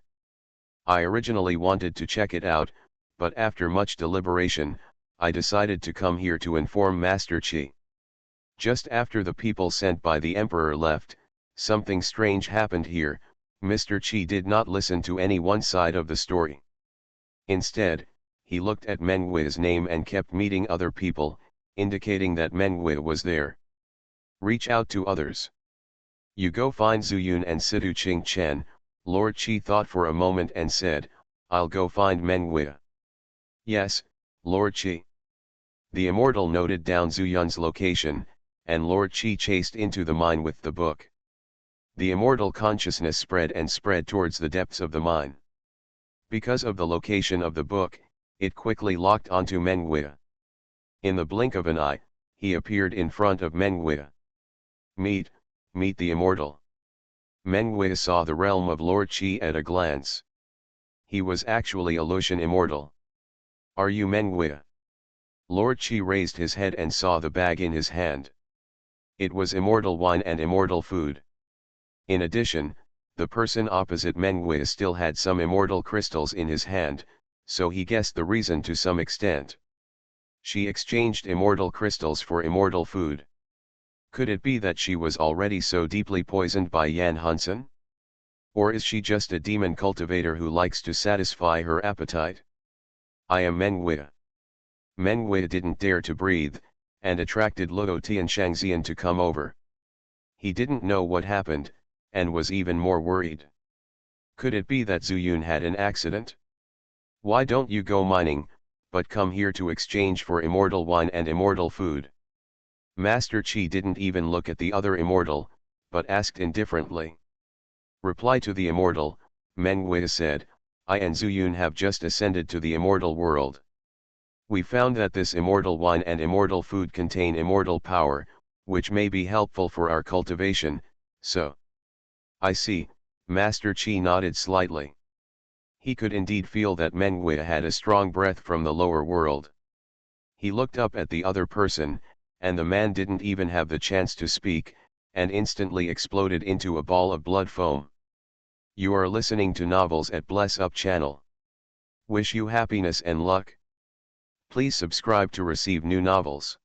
I originally wanted to check it out, but after much deliberation, I decided to come here to inform Master Qi. Just after the people sent by the Emperor left, something strange happened here. Mr. Qi did not listen to any one side of the story. Instead, he looked at Mengwei's name and kept meeting other people, indicating that Mengwei was there. Reach out to others. You go find Zuyun and Sidu Qingchen. Lord Qi thought for a moment and said, I'll go find Mengwei. Yes, Lord Qi. The immortal noted down Zuyun's location, and Lord Qi chased into the mine with the book. The immortal consciousness spread and spread towards the depths of the mine. Because of the location of the book, it quickly locked onto Mengwei. In the blink of an eye, he appeared in front of Mengwei. Meet the immortal. Mengwei saw the realm of Lord Qi at a glance. He was actually a Luotian immortal. Are you Mengwei? Lord Qi raised his head and saw the bag in his hand. It was immortal wine and immortal food. In addition, the person opposite Mengwei still had some immortal crystals in his hand, so he guessed the reason to some extent. She exchanged immortal crystals for immortal food. Could it be that she was already so deeply poisoned by Yan Hunsen? Or is she just a demon cultivator who likes to satisfy her appetite? I am Mengwei. Mengwei didn't dare to breathe, and attracted Luo Tian Xianxia to come over. He didn't know what happened, and was even more worried. Could it be that Zuyun had an accident? Why don't you go mining, but come here to exchange for immortal wine and immortal food? Master Qi didn't even look at the other immortal, but asked indifferently. Reply to the immortal, Mengwei said, I and Zuyun have just ascended to the immortal world. We found that this immortal wine and immortal food contain immortal power, which may be helpful for our cultivation, so. I see, Master Qi nodded slightly. He could indeed feel that Mengwei had a strong breath from the lower world. He looked up at the other person, and the man didn't even have the chance to speak, and instantly exploded into a ball of blood foam. You are listening to Novels at Bless Up channel. Wish you happiness and luck. Please subscribe to receive new novels.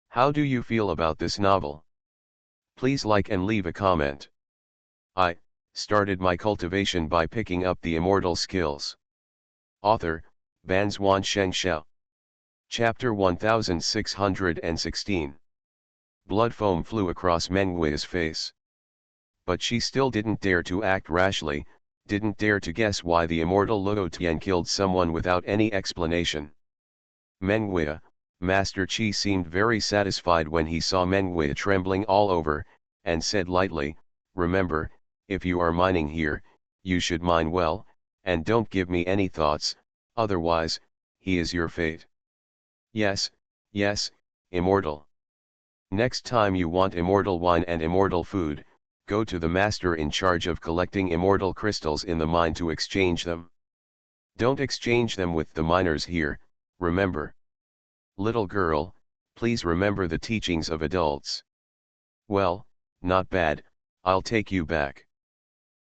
How do you feel about this novel? Please like and leave a comment. I started my cultivation by picking up the immortal skills. Author, Banzuan Xianxia. Chapter 1616. Blood foam flew across Mengwei's face. But she still didn't dare to act rashly, didn't dare to guess why the immortal Luo Tian killed someone without any explanation. Mengwei, Master Qi seemed very satisfied when he saw Mengwei trembling all over, and said lightly, remember, if you are mining here, you should mine well, and don't give me any thoughts, otherwise, he is your fate. Yes, yes, immortal. Next time you want immortal wine and immortal food, go to the master in charge of collecting immortal crystals in the mine to exchange them. Don't exchange them with the miners here, remember. Little girl, please remember the teachings of adults. Well, not bad, I'll take you back.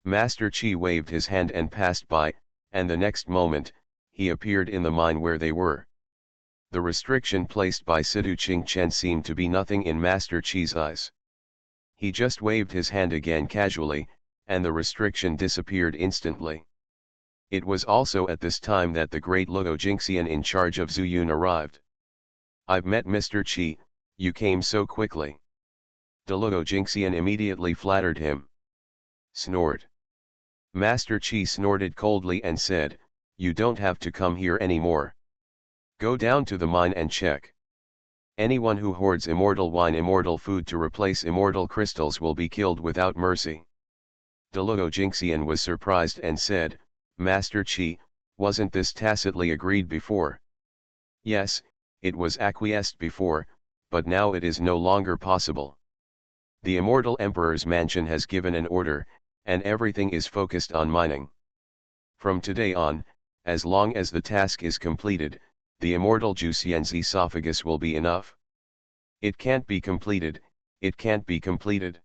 Master Chi waved his hand and passed by, and the next moment, he appeared in the mine where they were. The restriction placed by Sidu Ching-chen seemed to be nothing in Master Chi's eyes. He just waved his hand again casually, and the restriction disappeared instantly. It was also at this time that the great Luo Jingxian in charge of Zuyun arrived. I've met Mr. Chi, you came so quickly. The Luo Jingxian immediately flattered him. Snort. Master Chi snorted coldly and said, you don't have to come here anymore. Go down to the mine and check. Anyone who hoards immortal wine, immortal food to replace immortal crystals will be killed without mercy. Luo Jingxian was surprised and said, Master Chi, wasn't this tacitly agreed before? Yes, it was acquiesced before, but now it is no longer possible. The Immortal Emperor's mansion has given an order, and everything is focused on mining. From today on, as long as the task is completed, the immortal Juxian's esophagus will be enough. It can't be completed, it can't be completed.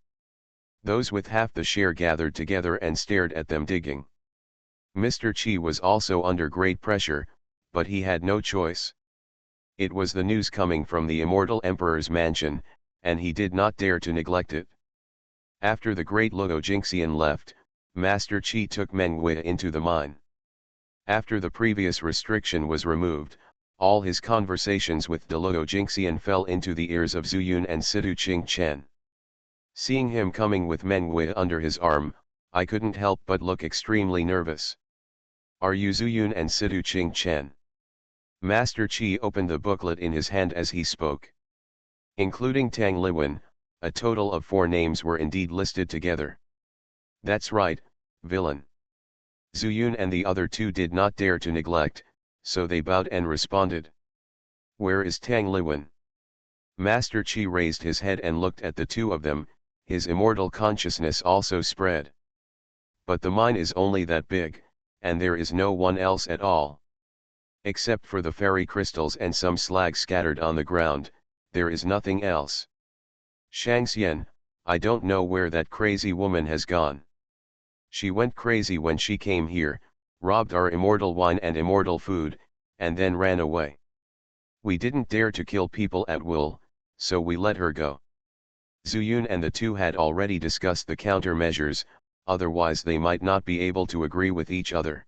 Those with half the share gathered together and stared at them digging. Mr. Chi was also under great pressure, but he had no choice. It was the news coming from the Immortal Emperor's mansion, and he did not dare to neglect it. After the great Luo Jingxian left, Master Chi took Meng Wei into the mine. After the previous restriction was removed, all his conversations with Luo Jingxian fell into the ears of Zuyun and Sidu Ching-chen. Seeing him coming with Meng Wei under his arm, I couldn't help but look extremely nervous. Are you Zuyun and Sidu Ching-chen? Master Chi opened the booklet in his hand as he spoke. Including Tang Liwen, a total of 4 names were indeed listed together. That's right, villain. Zuyun and the other 2 did not dare to neglect, so they bowed and responded. Where is Tang Liwen? Master Chi raised his head and looked at the 2 of them, his immortal consciousness also spread. But the mine is only that big, and there is no one else at all. Except for the fairy crystals and some slag scattered on the ground, there is nothing else. Xianxia, I don't know where that crazy woman has gone. She went crazy when she came here, robbed our immortal wine and immortal food, and then ran away. We didn't dare to kill people at will, so we let her go. Zuyun and the 2 had already discussed the countermeasures, otherwise they might not be able to agree with each other.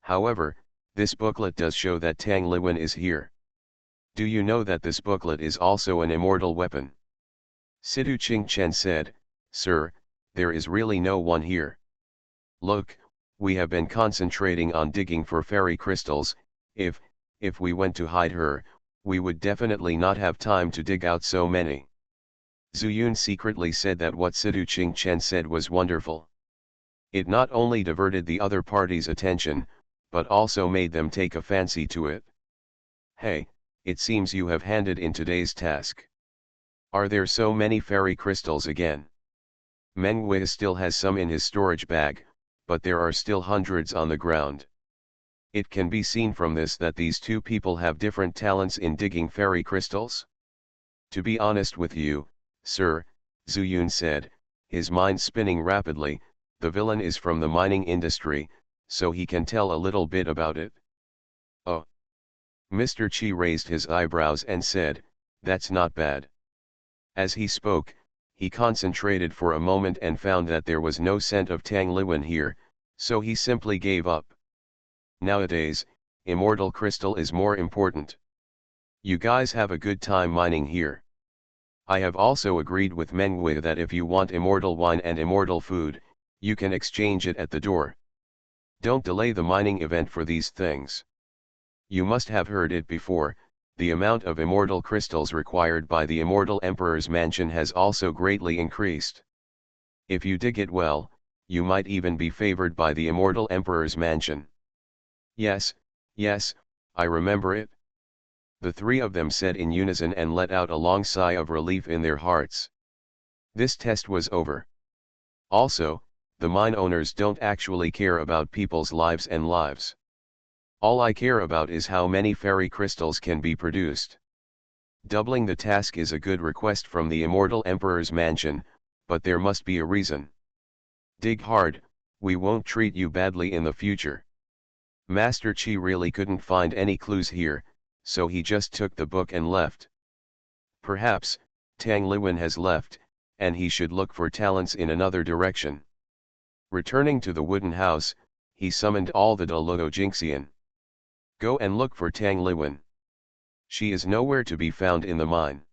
However, this booklet does show that Tang Liwen is here. Do you know that this booklet is also an immortal weapon? Sidu Ching-chen said, Sir, there is really no one here. Look, we have been concentrating on digging for fairy crystals. If we went to hide her, we would definitely not have time to dig out so many. Zuyun secretly said that what Sidu Ching-chen said was wonderful. It not only diverted the other party's attention, but also made them take a fancy to it. Hey, it seems you have handed in today's task. Are there so many fairy crystals again? Meng Wei still has some in his storage bag, but there are still hundreds on the ground. It can be seen from this that these 2 people have different talents in digging fairy crystals. To be honest with you, sir, Zuyun said, his mind spinning rapidly, the villain is from the mining industry, so he can tell a little bit about it. Oh. Mr. Chi raised his eyebrows and said, that's not bad. As he spoke, he concentrated for a moment and found that there was no scent of Tang Liwen here, so he simply gave up. Nowadays, immortal crystal is more important. You guys have a good time mining here. I have also agreed with Meng Wei that if you want immortal wine and immortal food, you can exchange it at the door. Don't delay the mining event for these things. You must have heard it before, the amount of immortal crystals required by the Immortal Emperor's mansion has also greatly increased. If you dig it well, you might even be favored by the immortal emperor's mansion. Yes, yes, I remember it. The three of them said in unison and let out a long sigh of relief in their hearts. This test was over. Also, the mine owners don't actually care about people's lives and lives. All I care about is how many fairy crystals can be produced. Doubling the task is a good request from the immortal emperor's mansion, but there must be a reason. Dig hard, we won't treat you badly in the future. Master Qi really couldn't find any clues here, so he just took the book and left. Perhaps, Tang Liwen has left, and he should look for talents in another direction. Returning to the wooden house, he summoned all the Dologo Jinxian. Go and look for Tang Liwen. She is nowhere to be found in the mine.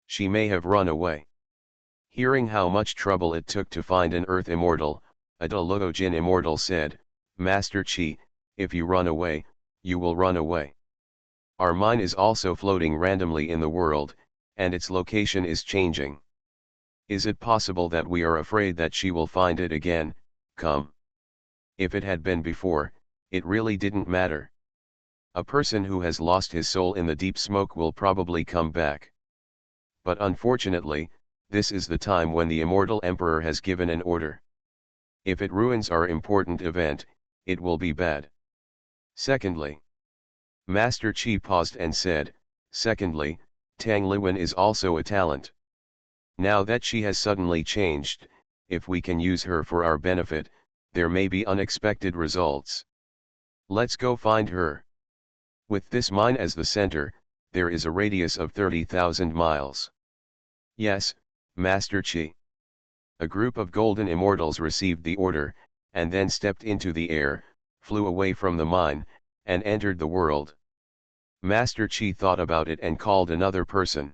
She may have run away. Hearing how much trouble it took to find an Earth Immortal, a Dologo Jin Immortal said, Master Qi, if you run away, you will run away. Our mine is also floating randomly in the world, and its location is changing. Is it possible that we are afraid that she will find it again? Come. If it had been before, it really didn't matter. A person who has lost his soul in the deep smoke will probably come back. But unfortunately, this is the time when the immortal emperor has given an order. If it ruins our important event, it will be bad. Secondly, Master Qi paused and said, secondly, Tang Liwen is also a talent. Now that she has suddenly changed, if we can use her for our benefit, there may be unexpected results. Let's go find her. With this mine as the center, there is a radius of 30,000 miles. Yes, Master Qi. A group of golden immortals received the order, and then stepped into the air, flew away from the mine, and entered the world. Master Qi thought about it and called another person.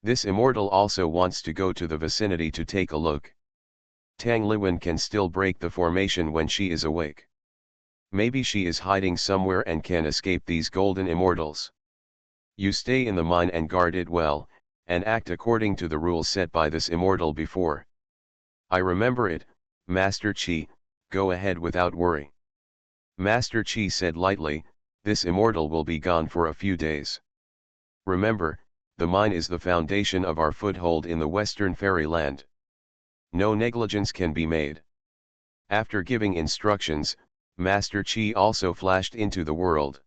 This immortal also wants to go to the vicinity to take a look. Tang Liwen can still break the formation when she is awake. Maybe she is hiding somewhere and can escape these golden immortals. You stay in the mine and guard it well, and act according to the rules set by this immortal before. I remember it, Master Qi, go ahead without worry. Master Qi said lightly, this immortal will be gone for a few days. Remember, the mine is the foundation of our foothold in the Western Fairyland. No negligence can be made. After giving instructions, Master Qi also flashed into the world.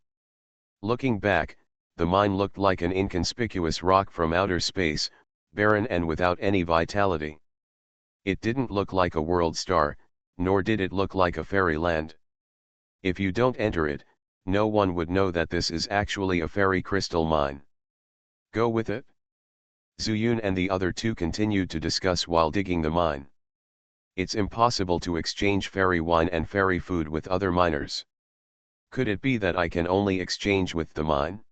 Looking back, the mine looked like an inconspicuous rock from outer space, barren and without any vitality. It didn't look like a world star, nor did it look like a fairyland. If you don't enter it, no one would know that this is actually a fairy crystal mine. Go with it? Zuyun and the other two continued to discuss while digging the mine. It's impossible to exchange fairy wine and fairy food with other miners. Could it be that I can only exchange with the mine?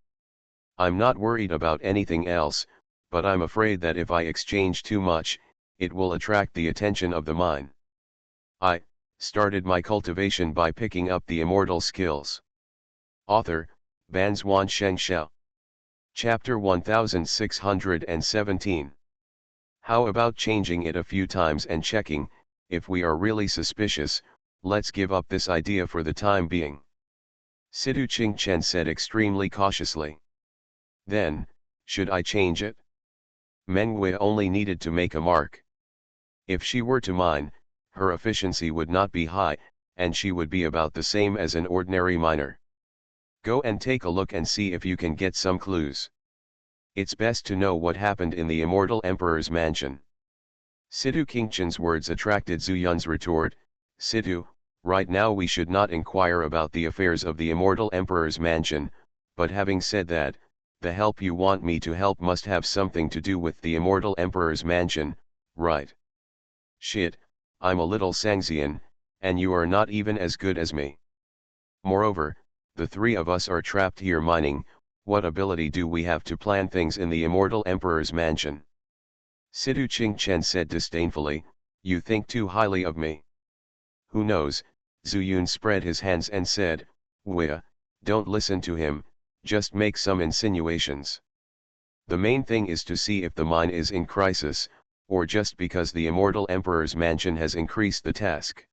I'm not worried about anything else, but I'm afraid that if I exchange too much, it will attract the attention of the mine. I started my cultivation by picking up the immortal skills. Author, Banzwan Xianxia. Chapter 1617. How about changing it a few times and checking, if we are really suspicious, let's give up this idea for the time being. Sidu Qingchen said extremely cautiously. Then, should I change it? Meng Wei only needed to make a mark. If she were to mine, her efficiency would not be high, and she would be about the same as an ordinary miner. Go and take a look and see if you can get some clues. It's best to know what happened in the immortal emperor's mansion. Sidu Qingchen's words attracted Zuyun's retort, Sidu, right now we should not inquire about the affairs of the immortal emperor's mansion, but having said that, the help you want me to help must have something to do with the immortal emperor's mansion, right? Shit, I'm a little Xianxian, and you are not even as good as me. Moreover, the three of us are trapped here mining, what ability do we have to plan things in the immortal emperor's mansion? Sidu Qingchen said disdainfully, you think too highly of me. Who knows, Zuyun spread his hands and said, Wei, don't listen to him, just make some insinuations. The main thing is to see if the mine is in crisis, or just because the Immortal Emperor's mansion has increased the task.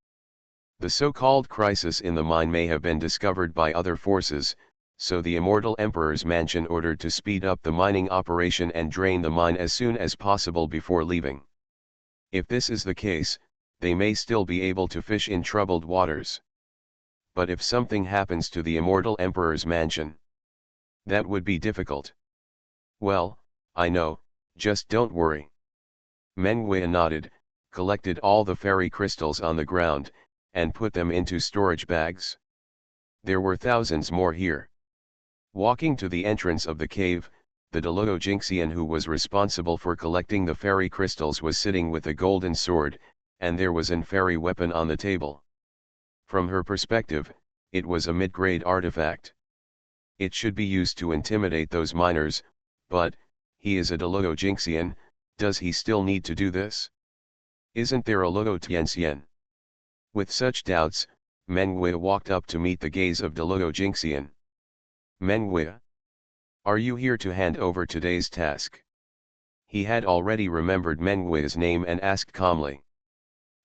The so-called crisis in the mine may have been discovered by other forces, so the Immortal Emperor's mansion ordered to speed up the mining operation and drain the mine as soon as possible before leaving. If this is the case, they may still be able to fish in troubled waters. But if something happens to the Immortal Emperor's mansion, that would be difficult. Well, I know, just don't worry. Meng Wei nodded, collected all the fairy crystals on the ground, and put them into storage bags. There were thousands more here. Walking to the entrance of the cave, the Deluo Jinxian who was responsible for collecting the fairy crystals was sitting with a golden sword, and there was an fairy weapon on the table. From her perspective, it was a mid-grade artifact. It should be used to intimidate those miners, but, he is a Deluo Jinxian, does he still need to do this? Isn't there a Luo Tianxian? With such doubts, Meng Wei walked up to meet the gaze of Deluo Jinxian. Meng Wei, are you here to hand over today's task? He had already remembered Meng Wei's name and asked calmly.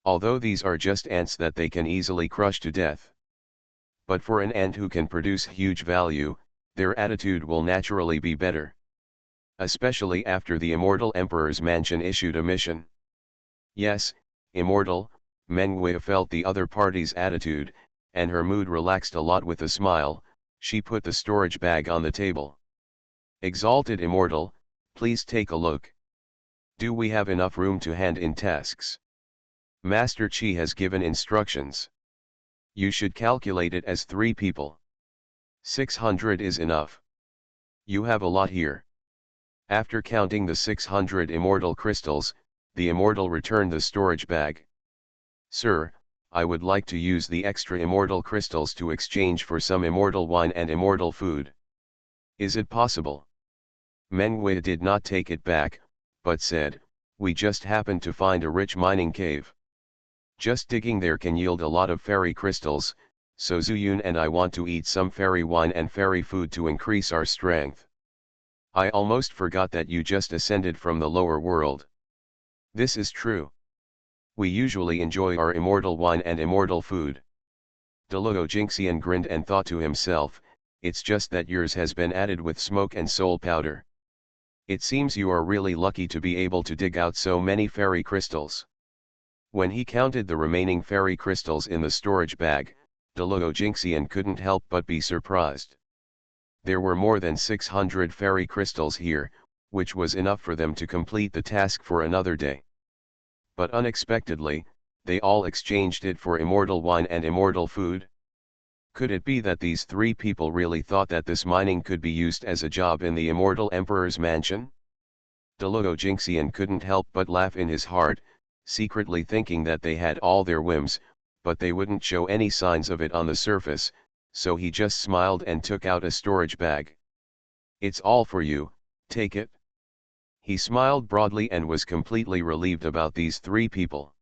Although these are just ants that they can easily crush to death. But for an ant who can produce huge value, their attitude will naturally be better. Especially after the Immortal Emperor's mansion issued a mission. Yes, Immortal, Meng Wei felt the other party's attitude, and her mood relaxed a lot with a smile. She put the storage bag on the table. Exalted Immortal, please take a look. Do we have enough room to hand in tasks? Master Qi has given instructions. You should calculate it as 3 people. 600 is enough. You have a lot here. After counting the 600 immortal crystals, the Immortal returned the storage bag. Sir, I would like to use the extra immortal crystals to exchange for some immortal wine and immortal food. Is it possible? Meng Wei did not take it back, but said, we just happened to find a rich mining cave. Just digging there can yield a lot of fairy crystals, so Zuyun and I want to eat some fairy wine and fairy food to increase our strength. I almost forgot that you just ascended from the lower world. This is true. We usually enjoy our immortal wine and immortal food. Deluo Jinxian grinned and thought to himself, it's just that yours has been added with smoke and soul powder. It seems you are really lucky to be able to dig out so many fairy crystals. When he counted the remaining fairy crystals in the storage bag, Deluo Jinxian couldn't help but be surprised. There were more than 600 fairy crystals here, which was enough for them to complete the task for another day. But unexpectedly, they all exchanged it for immortal wine and immortal food. Could it be that these 3 people really thought that this mining could be used as a job in the Immortal Emperor's mansion? Deluo Jinxian couldn't help but laugh in his heart, secretly thinking that they had all their whims, but they wouldn't show any signs of it on the surface, so he just smiled and took out a storage bag. It's all for you, take it. He smiled broadly and was completely relieved about these 3 people.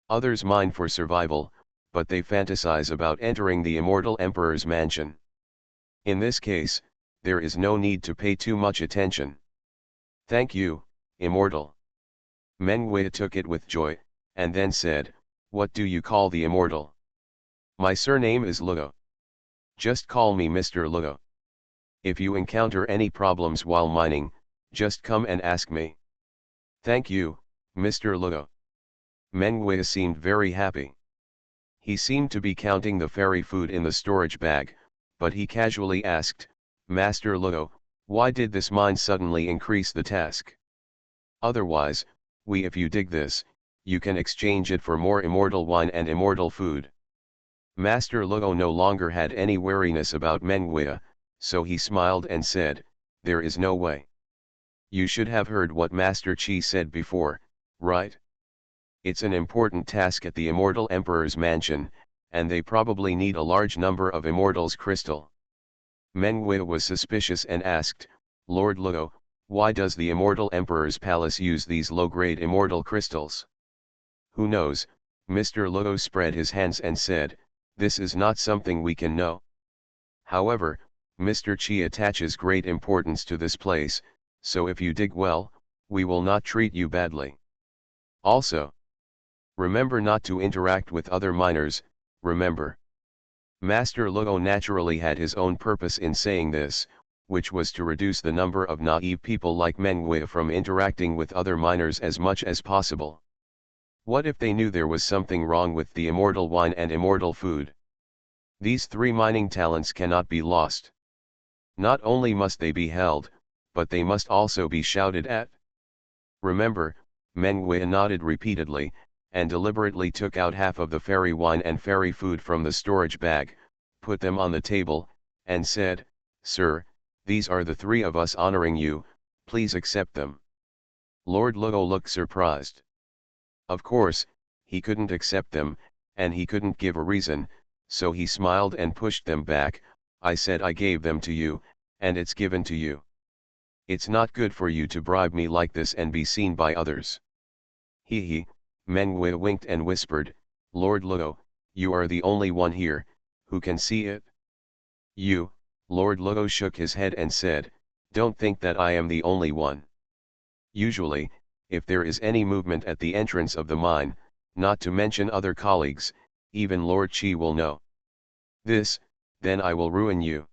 Others mine for survival, but they fantasize about entering the Immortal Emperor's mansion. In this case, there is no need to pay too much attention. Thank you, Immortal. Meng Wei took it with joy, and then said, what do you call the Immortal? My surname is Luo. Just call me Mr. Luo. If you encounter any problems while mining, just come and ask me. Thank you, Mr. Luo. Meng Wei seemed very happy. He seemed to be counting the fairy food in the storage bag, but he casually asked, Master Luo, why did this mine suddenly increase the task? Otherwise, if you dig this, you can exchange it for more immortal wine and immortal food. Master Luo no longer had any wariness about Meng Wei, so he smiled and said, there is no way. You should have heard what Master Qi said before, right? It's an important task at the Immortal Emperor's mansion, and they probably need a large number of Immortals crystal. Meng Wei was suspicious and asked, Lord Luo, why does the Immortal Emperor's palace use these low-grade immortal crystals? Who knows? Mr. Luo spread his hands and said, this is not something we can know. However, Mr. Qi attaches great importance to this place, so if you dig well, we will not treat you badly. Also, remember not to interact with other miners, remember. Master Luo naturally had his own purpose in saying this, which was to reduce the number of naive people like Meng Wei from interacting with other miners as much as possible. What if they knew there was something wrong with the immortal wine and immortal food? These three mining talents cannot be lost. Not only must they be held, but they must also be shouted at. Remember, Meng Wei nodded repeatedly, and deliberately took out half of the fairy wine and fairy food from the storage bag, put them on the table, and said, "Sir, these are the three of us honoring you, please accept them." Lord Luo looked surprised. Of course, he couldn't accept them, and he couldn't give a reason, so he smiled and pushed them back. "I said I gave them to you, and it's given to you. It's not good for you to bribe me like this and be seen by others." He, Meng Wei winked and whispered, "Lord Luo, you are the only one here, who can see it." "You," Lord Luo shook his head and said, "don't think that I am the only one. Usually, if there is any movement at the entrance of the mine, not to mention other colleagues, even Lord Qi will know. Then I will ruin you."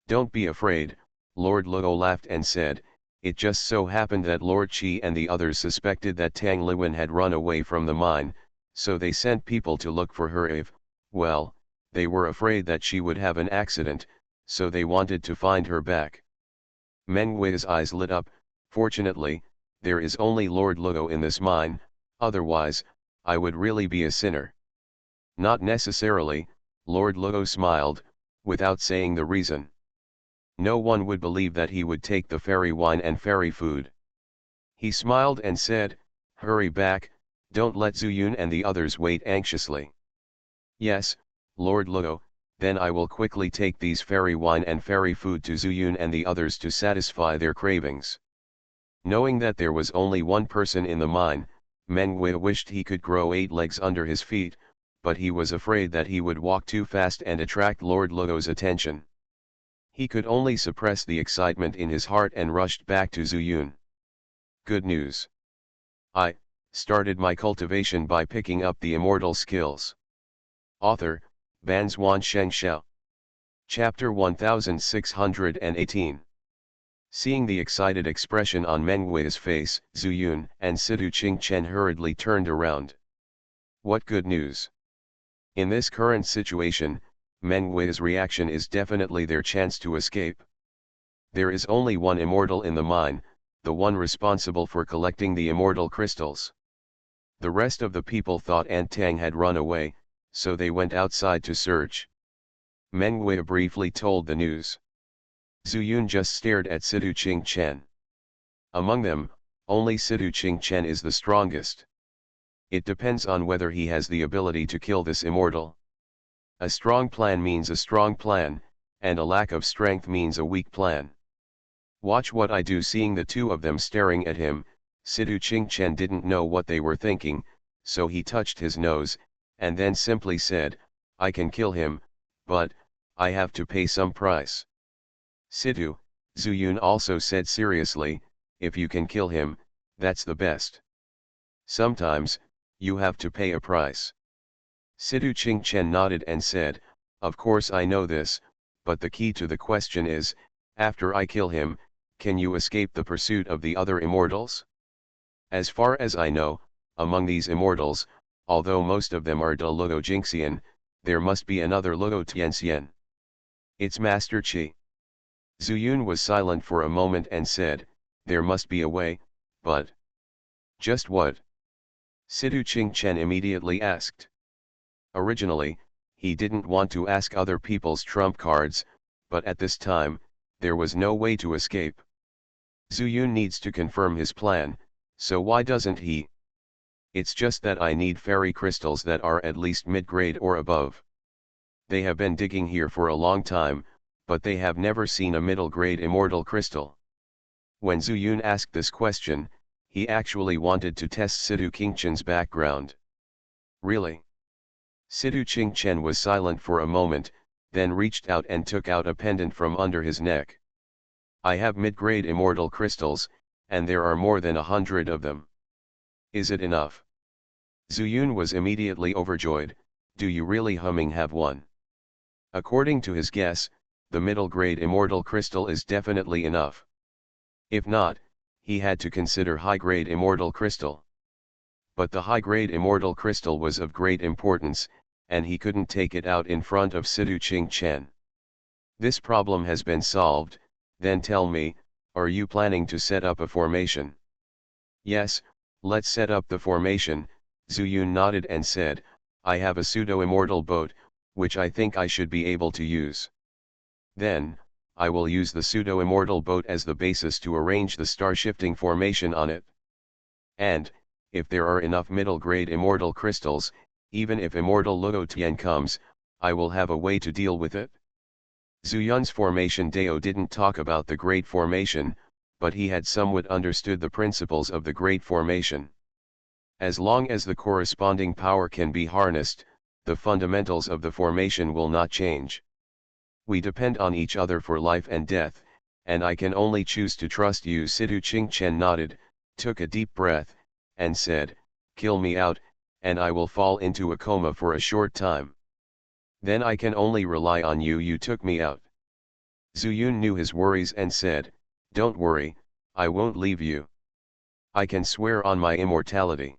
"Don't be afraid," Lord Luo laughed and said, "it just so happened that Lord Qi and the others suspected that Tang Liwen had run away from the mine, so they sent people to look for her well, they were afraid that she would have an accident, so they wanted to find her back." Meng Wei's eyes lit up. "Fortunately, there is only Lord Luo in this mine, otherwise, I would really be a sinner." "Not necessarily," Lord Luo smiled, without saying the reason. "No one would believe that he would take the fairy wine and fairy food." He smiled and said, "Hurry back, don't let Zuyun and the others wait anxiously." "Yes, Lord Luo, then I will quickly take these fairy wine and fairy food to Zuyun and the others to satisfy their cravings." Knowing that there was only one person in the mine, Meng Wei wished he could grow 8 legs under his feet, but he was afraid that he would walk too fast and attract Lord Luo's attention. He could only suppress the excitement in his heart and rushed back to Zuyun. "Good news. I started my cultivation by picking up the immortal skills." Author, Banzuan Xianxia. Chapter 1618. Seeing the excited expression on Meng Wei's face, Zuyun and Sidu Qingchen hurriedly turned around. "What good news?" In this current situation, Meng Wei's reaction is definitely their chance to escape. There is only one immortal in the mine, the one responsible for collecting the immortal crystals. The rest of the people thought Antang had run away, so they went outside to search. Meng Wei briefly told the news. Zuyun just stared at Sidu Qingchen. Among them, only Sidu Qingchen is the strongest. It depends on whether he has the ability to kill this immortal. A strong plan means a strong plan, and a lack of strength means a weak plan. Watch what I do. Seeing the two of them staring at him, Sidu Qingchen didn't know what they were thinking, so he touched his nose, and then simply said, "I can kill him, but I have to pay some price." "Sidu," Zuyun also said seriously, "if you can kill him, that's the best. Sometimes, you have to pay a price." Sidu Qingchen nodded and said, "Of course I know this, but the key to the question is, after I kill him, can you escape the pursuit of the other immortals? As far as I know, among these immortals, although most of them are de Luo Jingxian, there must be another Luo Tianxian. It's Master Qi." Zuyun was silent for a moment and said, "There must be a way, but..." "Just what?" Sidu Qingchen immediately asked. Originally, he didn't want to ask other people's trump cards, but at this time, there was no way to escape. Zuyun needs to confirm his plan, so why doesn't he? "It's just that I need fairy crystals that are at least mid-grade or above. They have been digging here for a long time, but they have never seen a middle-grade immortal crystal." When Zuyun asked this question, he actually wanted to test Sidu Qingchen's background. "Really?" Sidu Qingchen was silent for a moment, then reached out and took out a pendant from under his neck. "I have mid-grade immortal crystals, and there are more than 100 of them. Is it enough? Zuyun was immediately overjoyed. Do you really have one? According to his guess, the middle-grade immortal crystal is definitely enough. If not, he had to consider high-grade immortal crystal. But the high-grade immortal crystal was of great importance, and he couldn't take it out in front of Sidu Qingchen. This problem has been solved. Then tell me, are you planning to set up a formation? Yes, let's set up the formation. Zuyun nodded and said, I have a pseudo-immortal boat, which I think I should be able to use. Then, I will use the pseudo-immortal boat as the basis to arrange the star-shifting formation on it. And, if there are enough middle-grade immortal crystals, even if immortal Luo Tian comes, I will have a way to deal with it. Zuyun's formation Dao didn't talk about the Great Formation, but he had somewhat understood the principles of the Great Formation. As long as the corresponding power can be harnessed, the fundamentals of the formation will not change. We depend on each other for life and death, and I can only choose to trust you. Sidu Qingchen nodded, took a deep breath, and said, kill me out, and I will fall into a coma for a short time. Then I can only rely on you. You took me out. Zuyun knew his worries and said, don't worry, I won't leave you. I can swear on my immortality.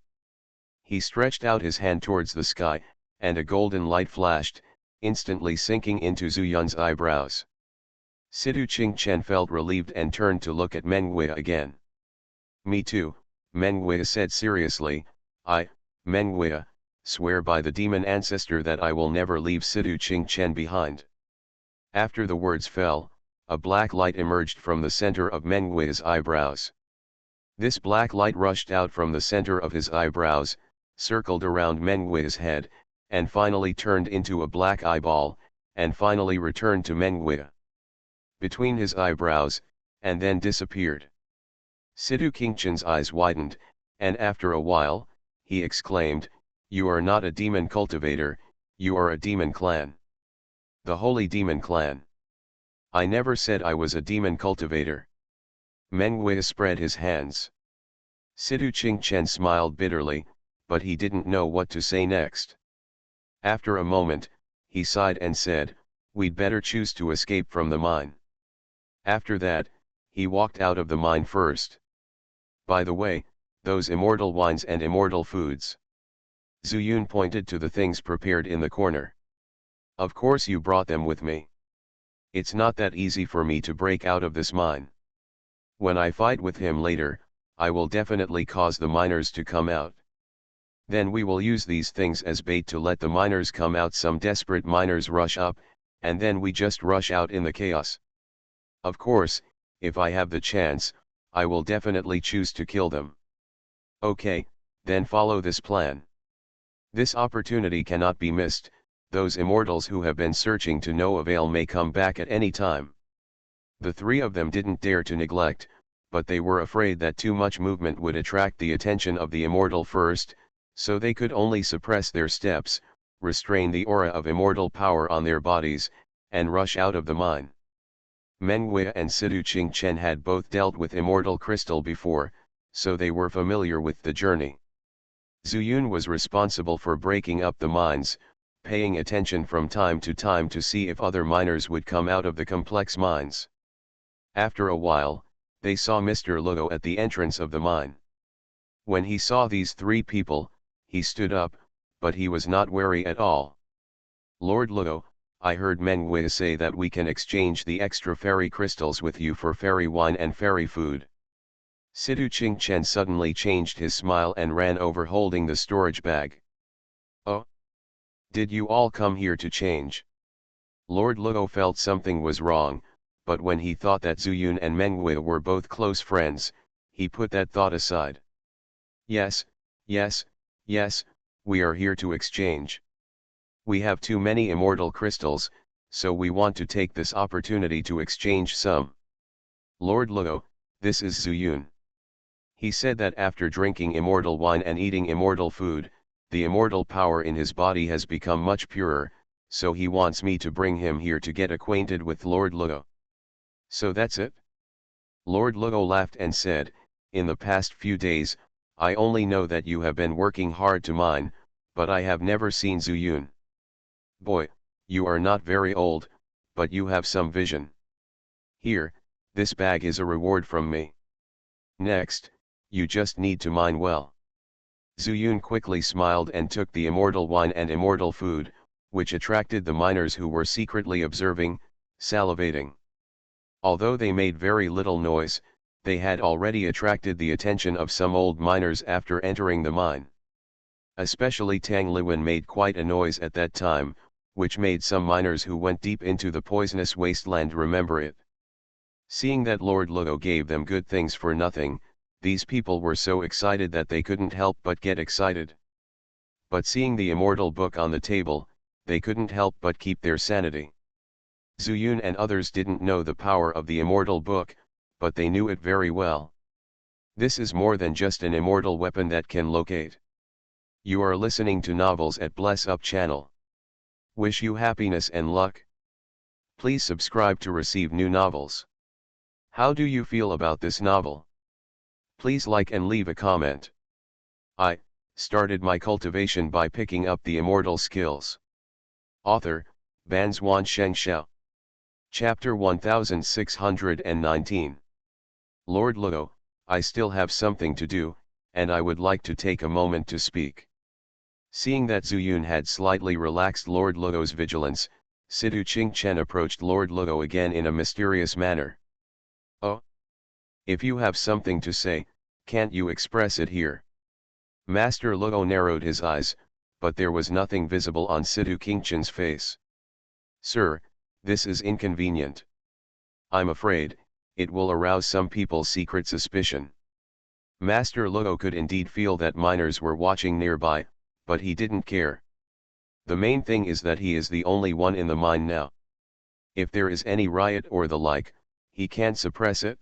He stretched out his hand towards the sky, and a golden light flashed, instantly sinking into Zuyun's eyebrows. Sidu Qingchen felt relieved and turned to look at Mengwei again. Me too, Mengwei said seriously. I, Mengwei, swear by the demon ancestor that I will never leave Sidu Qingchen behind. After the words fell, a black light emerged from the center of Mengwei's eyebrows. This black light rushed out from the center of his eyebrows, circled around Mengwei's head, and finally turned into a black eyeball, and finally returned to Mengwei between his eyebrows, and then disappeared. Sidu Qingchen's eyes widened, and after a while, he exclaimed, you are not a demon cultivator, you are a demon clan. The Holy Demon Clan. I never said I was a demon cultivator. Mengwei spread his hands. Sidu Qingchen smiled bitterly, but he didn't know what to say next. After a moment, he sighed and said, we'd better choose to escape from the mine. After that, he walked out of the mine first. By the way, those immortal wines and immortal foods. Zuyun pointed to the things prepared in the corner. Of course you brought them with me. It's not that easy for me to break out of this mine. When I fight with him later, I will definitely cause the miners to come out. Then we will use these things as bait to let the miners come out. Some desperate miners rush up, and then we just rush out in the chaos. Of course, if I have the chance, I will definitely choose to kill them. Okay, then follow this plan. This opportunity cannot be missed. Those immortals who have been searching to no avail may come back at any time. The three of them didn't dare to neglect, but they were afraid that too much movement would attract the attention of the immortal first, so they could only suppress their steps, restrain the aura of immortal power on their bodies, and rush out of the mine. Mengwei and Sidu Qingchen had both dealt with immortal crystal before, so they were familiar with the journey. Zuyun was responsible for breaking up the mines, paying attention from time to time to see if other miners would come out of the complex mines. After a while, they saw Mr. Luo at the entrance of the mine. When he saw these three people, he stood up, but he was not wary at all. Lord Luo, I heard Mengwei say that we can exchange the extra fairy crystals with you for fairy wine and fairy food. Sidu Qingchen suddenly changed his smile and ran over holding the storage bag. Oh! Did you all come here to change? Lord Luo felt something was wrong, but when he thought that Zuyun and Mengwei were both close friends, he put that thought aside. Yes, yes, yes, we are here to exchange. We have too many immortal crystals, so we want to take this opportunity to exchange some. Lord Luo, this is Zuyun. He said that after drinking immortal wine and eating immortal food, the immortal power in his body has become much purer, so he wants me to bring him here to get acquainted with Lord Luo. So that's it? Lord Luo laughed and said, in the past few days, I only know that you have been working hard to mine, but I have never seen Zuyun. Boy, you are not very old, but you have some vision. Here, this bag is a reward from me. Next, you just need to mine well. Zuyun quickly smiled and took the immortal wine and immortal food, which attracted the miners who were secretly observing, salivating. Although they made very little noise, they had already attracted the attention of some old miners after entering the mine. Especially Tang Liwen made quite a noise at that time, which made some miners who went deep into the poisonous wasteland remember it. Seeing that Lord Luo gave them good things for nothing, these people were so excited that they couldn't help but get excited. But seeing the immortal book on the table, they couldn't help but keep their sanity. Zuyun and others didn't know the power of the immortal book, but they knew it very well. This is more than just an immortal weapon that can locate. You are listening to Novels at Bless Up channel. Wish you happiness and luck. Please subscribe to receive new novels. How do you feel about this novel? Please like and leave a comment. I started my cultivation by picking up the immortal skills. Author, Banzuan Xianxia. Chapter 1619. Lord Luo, I still have something to do, and I would like to take a moment to speak. Seeing that Zuyun had slightly relaxed Lord Luo's vigilance, Sidu Qingchen approached Lord Luo again in a mysterious manner. Oh? If you have something to say, can't you express it here? Master Luo narrowed his eyes, but there was nothing visible on Sidu Qingchen's face. Sir, this is inconvenient. I'm afraid, it will arouse some people's secret suspicion. Master Luo could indeed feel that miners were watching nearby, but he didn't care. The main thing is that he is the only one in the mine now. If there is any riot or the like, he can't suppress it.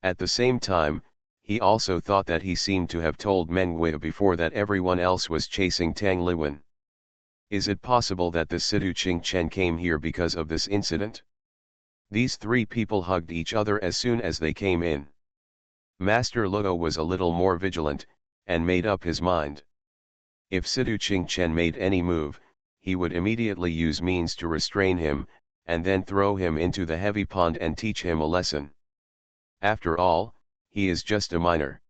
At the same time, he also thought that he seemed to have told Meng Wei before that everyone else was chasing Tang Liwen. Is it possible that the Sidu Qingchen came here because of this incident? These three people hugged each other as soon as they came in. Master Luo was a little more vigilant, and made up his mind. If Sidu Qingchen made any move, he would immediately use means to restrain him, and then throw him into the heavy pond and teach him a lesson. After all, he is just a miner.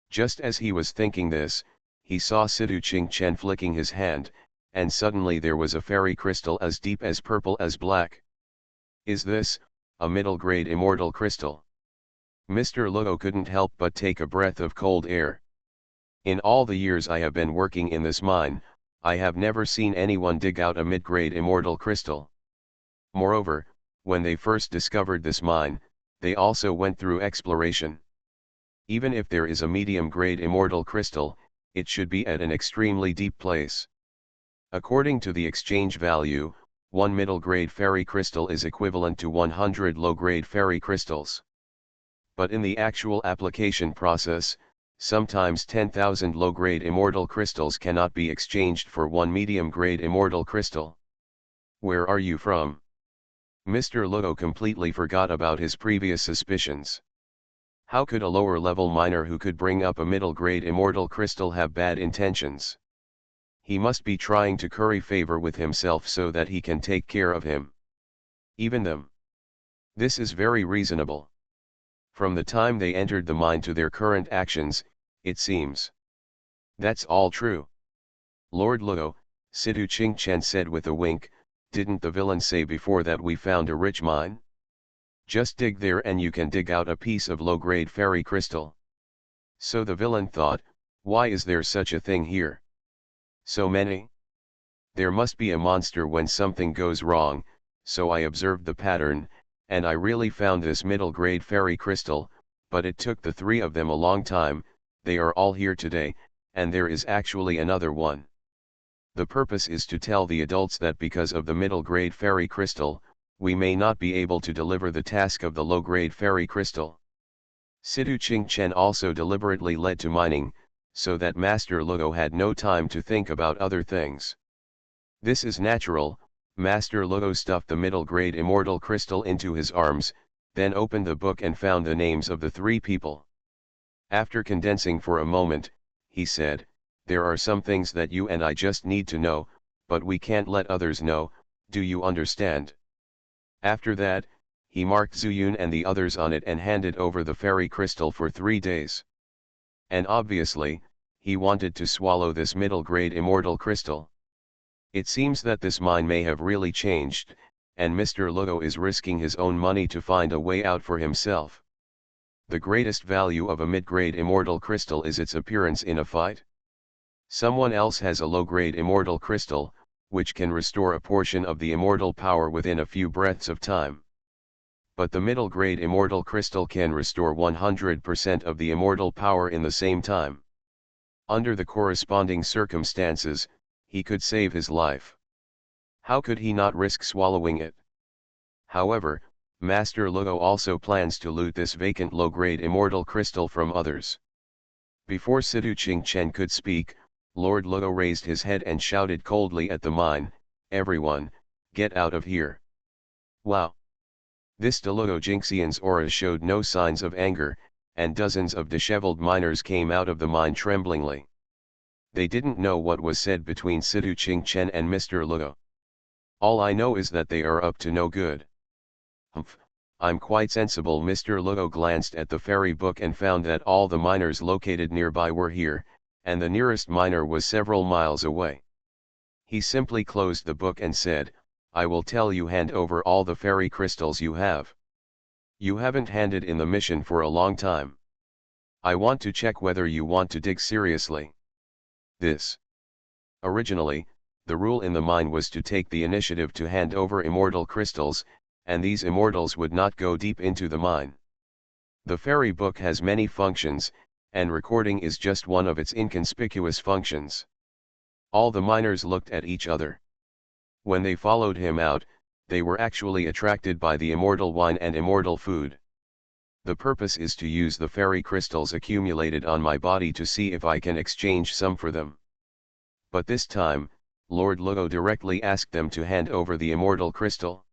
Just as he was thinking this, he saw Sidu Qingchen flicking his hand, and suddenly there was a fairy crystal as deep as purple as black. Is this a middle-grade immortal crystal? Mr. Luo couldn't help but take a breath of cold air. In all the years I have been working in this mine, I have never seen anyone dig out a mid-grade immortal crystal. Moreover, when they first discovered this mine, they also went through exploration. Even if there is a medium-grade immortal crystal, it should be at an extremely deep place. According to the exchange value, one middle-grade fairy crystal is equivalent to 100 low-grade fairy crystals. But in the actual application process, sometimes 10,000 low-grade immortal crystals cannot be exchanged for one medium-grade immortal crystal. Where are you from? Mr. Luo completely forgot about his previous suspicions. How could a lower-level miner who could bring up a middle-grade immortal crystal have bad intentions? He must be trying to curry favor with himself so that he can take care of him. Even them. This is very reasonable. From the time they entered the mine to their current actions, it seems. That's all true. Lord Luo, Sidu Qingchen said with a wink, didn't the villain say before that we found a rich mine? Just dig there and you can dig out a piece of low-grade fairy crystal. So the villain thought, why is there such a thing here? So many? There must be a monster when something goes wrong, so I observed the pattern, and I really found this middle-grade fairy crystal, but it took the three of them a long time. They are all here today, and there is actually another one. The purpose is to tell the adults that because of the middle-grade fairy crystal, we may not be able to deliver the task of the low-grade fairy crystal. Sidu Qingchen also deliberately led to mining, so that Master Luo had no time to think about other things. This is natural. Master Luo stuffed the middle-grade immortal crystal into his arms, then opened the book and found the names of the three people. After condensing for a moment, he said, "There are some things that you and I just need to know, but we can't let others know, do you understand?" After that, he marked Zuyun and the others on it and handed over the fairy crystal for 3 days. And obviously, he wanted to swallow this middle-grade immortal crystal. It seems that this mine may have really changed, and Mr. Lugo is risking his own money to find a way out for himself. The greatest value of a mid-grade immortal crystal is its appearance in a fight. Someone else has a low-grade immortal crystal, which can restore a portion of the immortal power within a few breaths of time. But the middle-grade immortal crystal can restore 100% of the immortal power in the same time. Under the corresponding circumstances, he could save his life. How could he not risk swallowing it? However, Master Lugo also plans to loot this vacant low-grade immortal crystal from others. Before Sidu Ching-chen could speak, Lord Lugo raised his head and shouted coldly at the mine, "Everyone, get out of here." Wow! This Delugo Jinxian's aura showed no signs of anger, and dozens of disheveled miners came out of the mine tremblingly. They didn't know what was said between Sidu Ching-chen and Mr. Lugo. "All I know is that they are up to no good." "Humph, I'm quite sensible." Mr. Lugo glanced at the fairy book and found that all the miners located nearby were here, and the nearest miner was several miles away. He simply closed the book and said, "I will tell you, hand over all the fairy crystals you have. You haven't handed in the mission for a long time. I want to check whether you want to dig seriously." Originally, the rule in the mine was to take the initiative to hand over immortal crystals, and these immortals would not go deep into the mine. The fairy book has many functions, and recording is just one of its inconspicuous functions. All the miners looked at each other. When they followed him out, they were actually attracted by the immortal wine and immortal food. "The purpose is to use the fairy crystals accumulated on my body to see if I can exchange some for them." But this time, Lord Lugo directly asked them to hand over the immortal crystal.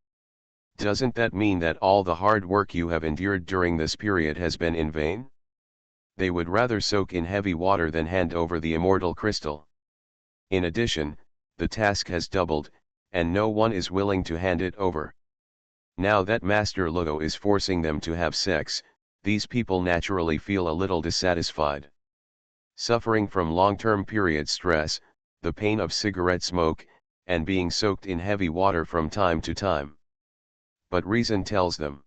"Doesn't that mean that all the hard work you have endured during this period has been in vain?" They would rather soak in heavy water than hand over the immortal crystal. In addition, the task has doubled, and no one is willing to hand it over. Now that Master Lugo is forcing them to have sex, these people naturally feel a little dissatisfied. Suffering from long-term period stress, the pain of cigarette smoke, and being soaked in heavy water from time to time. But reason tells them,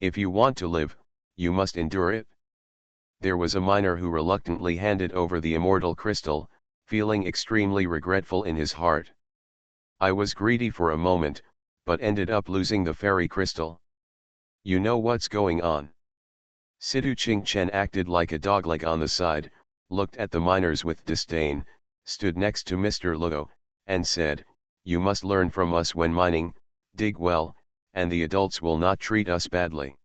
if you want to live, you must endure it. There was a miner who reluctantly handed over the immortal crystal, feeling extremely regretful in his heart. "I was greedy for a moment, but ended up losing the fairy crystal. You know what's going on." Sidu Ching-chen acted like a dogleg on the side, looked at the miners with disdain, stood next to Mr. Lugo, and said, "You must learn from us when mining, dig well, and the adults will not treat us badly."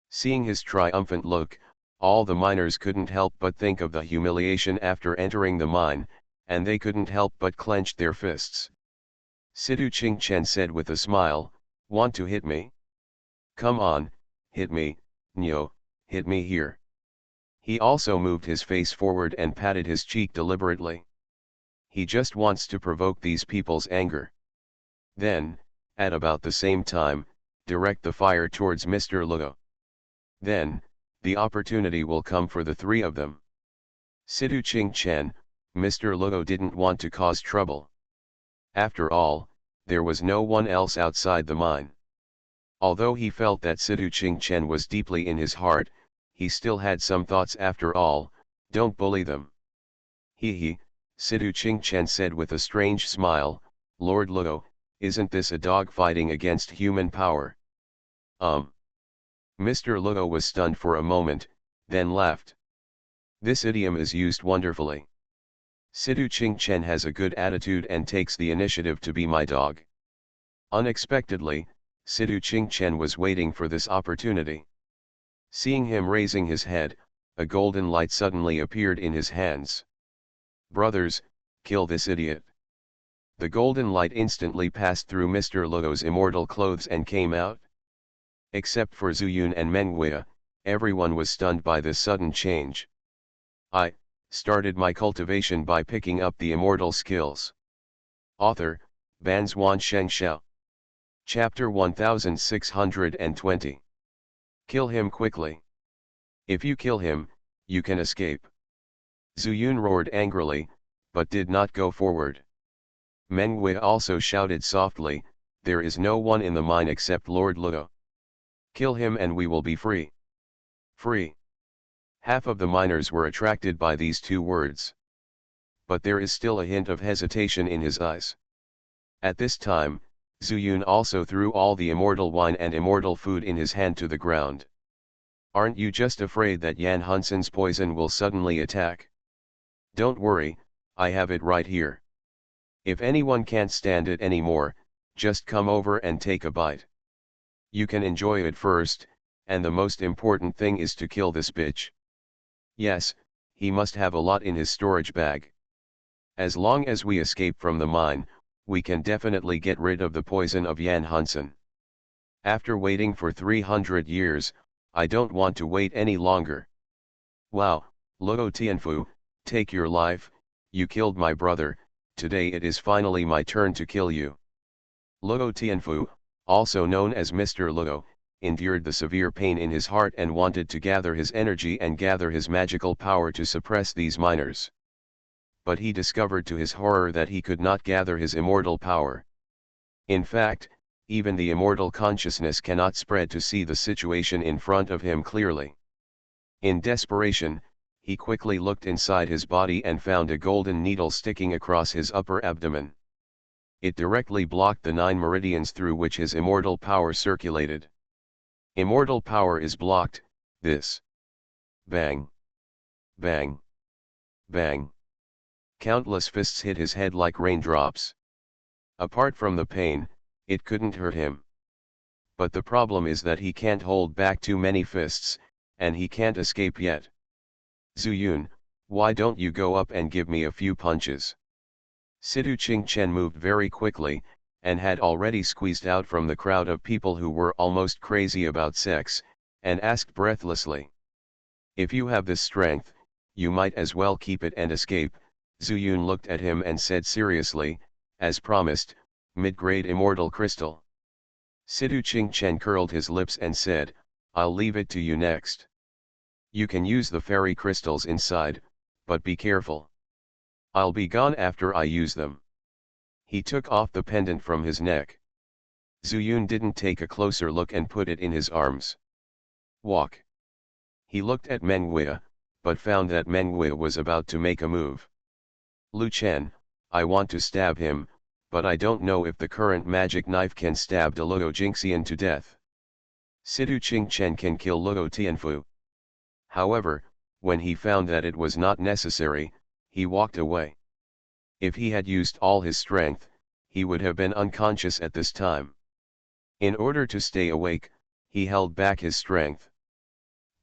Seeing his triumphant look, all the miners couldn't help but think of the humiliation after entering the mine, and they couldn't help but clench their fists. Sidu Ching-chen said with a smile, "Want to hit me? Come on, hit me, Nyo, hit me here." He also moved his face forward and patted his cheek deliberately. He just wants to provoke these people's anger. Then, at about the same time, direct the fire towards Mr. Lugo. Then, the opportunity will come for the three of them. Sidu Ching-chen, Mr. Lugo didn't want to cause trouble. After all, there was no one else outside the mine. Although he felt that Sidu Ching-chen was deeply in his heart, he still had some thoughts. After all, don't bully them. He, Sidu Ching-chen said with a strange smile, "Lord Lugo, isn't this a dog fighting against human power?" Mr. Lugo was stunned for a moment, then laughed. This idiom is used wonderfully. Sidu Ching-chen has a good attitude and takes the initiative to be my dog. Unexpectedly, Sidu Ching-chen was waiting for this opportunity. Seeing him raising his head, a golden light suddenly appeared in his hands. "Brothers, kill this idiot." The golden light instantly passed through Mr. Lugo's immortal clothes and came out. Except for Zuyun and Menguia, Everyone was stunned by this sudden change. I started my cultivation by picking up the immortal skills. Author, Banzuan Xianxia. Chapter 1620. Kill him quickly. If you kill him, you can escape. Zuyun roared angrily, but did not go forward. Meng Wei also shouted softly, there is no one in the mine except Lord Luo. Kill him and we will be free. Free. Half of the miners were attracted by these two words. But there is still a hint of hesitation in his eyes. At this time, Zuyun also threw all the immortal wine and immortal food in his hand to the ground. Aren't you just afraid that Yan Hunsen's poison will suddenly attack? Don't worry, I have it right here. If anyone can't stand it anymore, just come over and take a bite. You can enjoy it first, and the most important thing is to kill this bitch. Yes, he must have a lot in his storage bag. As long as we escape from the mine, we can definitely get rid of the poison of Yan Hunsen. After waiting for 300 years, I don't want to wait any longer. Wow, Luo Tianfu, take your life, you killed my brother, today it is finally my turn to kill you. Luo Tianfu, also known as Mr. Luo, endured the severe pain in his heart and wanted to gather his energy and gather his magical power to suppress these miners. But he discovered to his horror that he could not gather his immortal power. In fact, even the immortal consciousness cannot spread to see the situation in front of him clearly. In desperation, he quickly looked inside his body and found a golden needle sticking across his upper abdomen. It directly blocked the 9 meridians through which his immortal power circulated. Immortal power is blocked, this. Bang. Bang. Bang. Countless fists hit his head like raindrops. Apart from the pain, it couldn't hurt him. But the problem is that he can't hold back too many fists, and he can't escape yet. Zuyun, why don't you go up and give me a few punches? Situ Qingchen moved very quickly, and had already squeezed out from the crowd of people who were almost crazy about sex, and asked breathlessly. If you have this strength, you might as well keep it and escape. Zuyun looked at him and said seriously, as promised, mid-grade immortal crystal. Situ Qingchen curled his lips and said, I'll leave it to you next. You can use the fairy crystals inside, but be careful. I'll be gone after I use them. He took off the pendant from his neck. Zuyun didn't take a closer look and put it in his arms. Walk. He looked at Meng Wei, but found that Meng Wei was about to make a move. Lu Chen, I want to stab him, but I don't know if the current magic knife can stab the Luo Jingxian to death. Situ Qingchen can kill Luo Tianfu. However, when he found that it was not necessary, he walked away. If he had used all his strength, he would have been unconscious at this time. In order to stay awake, he held back his strength.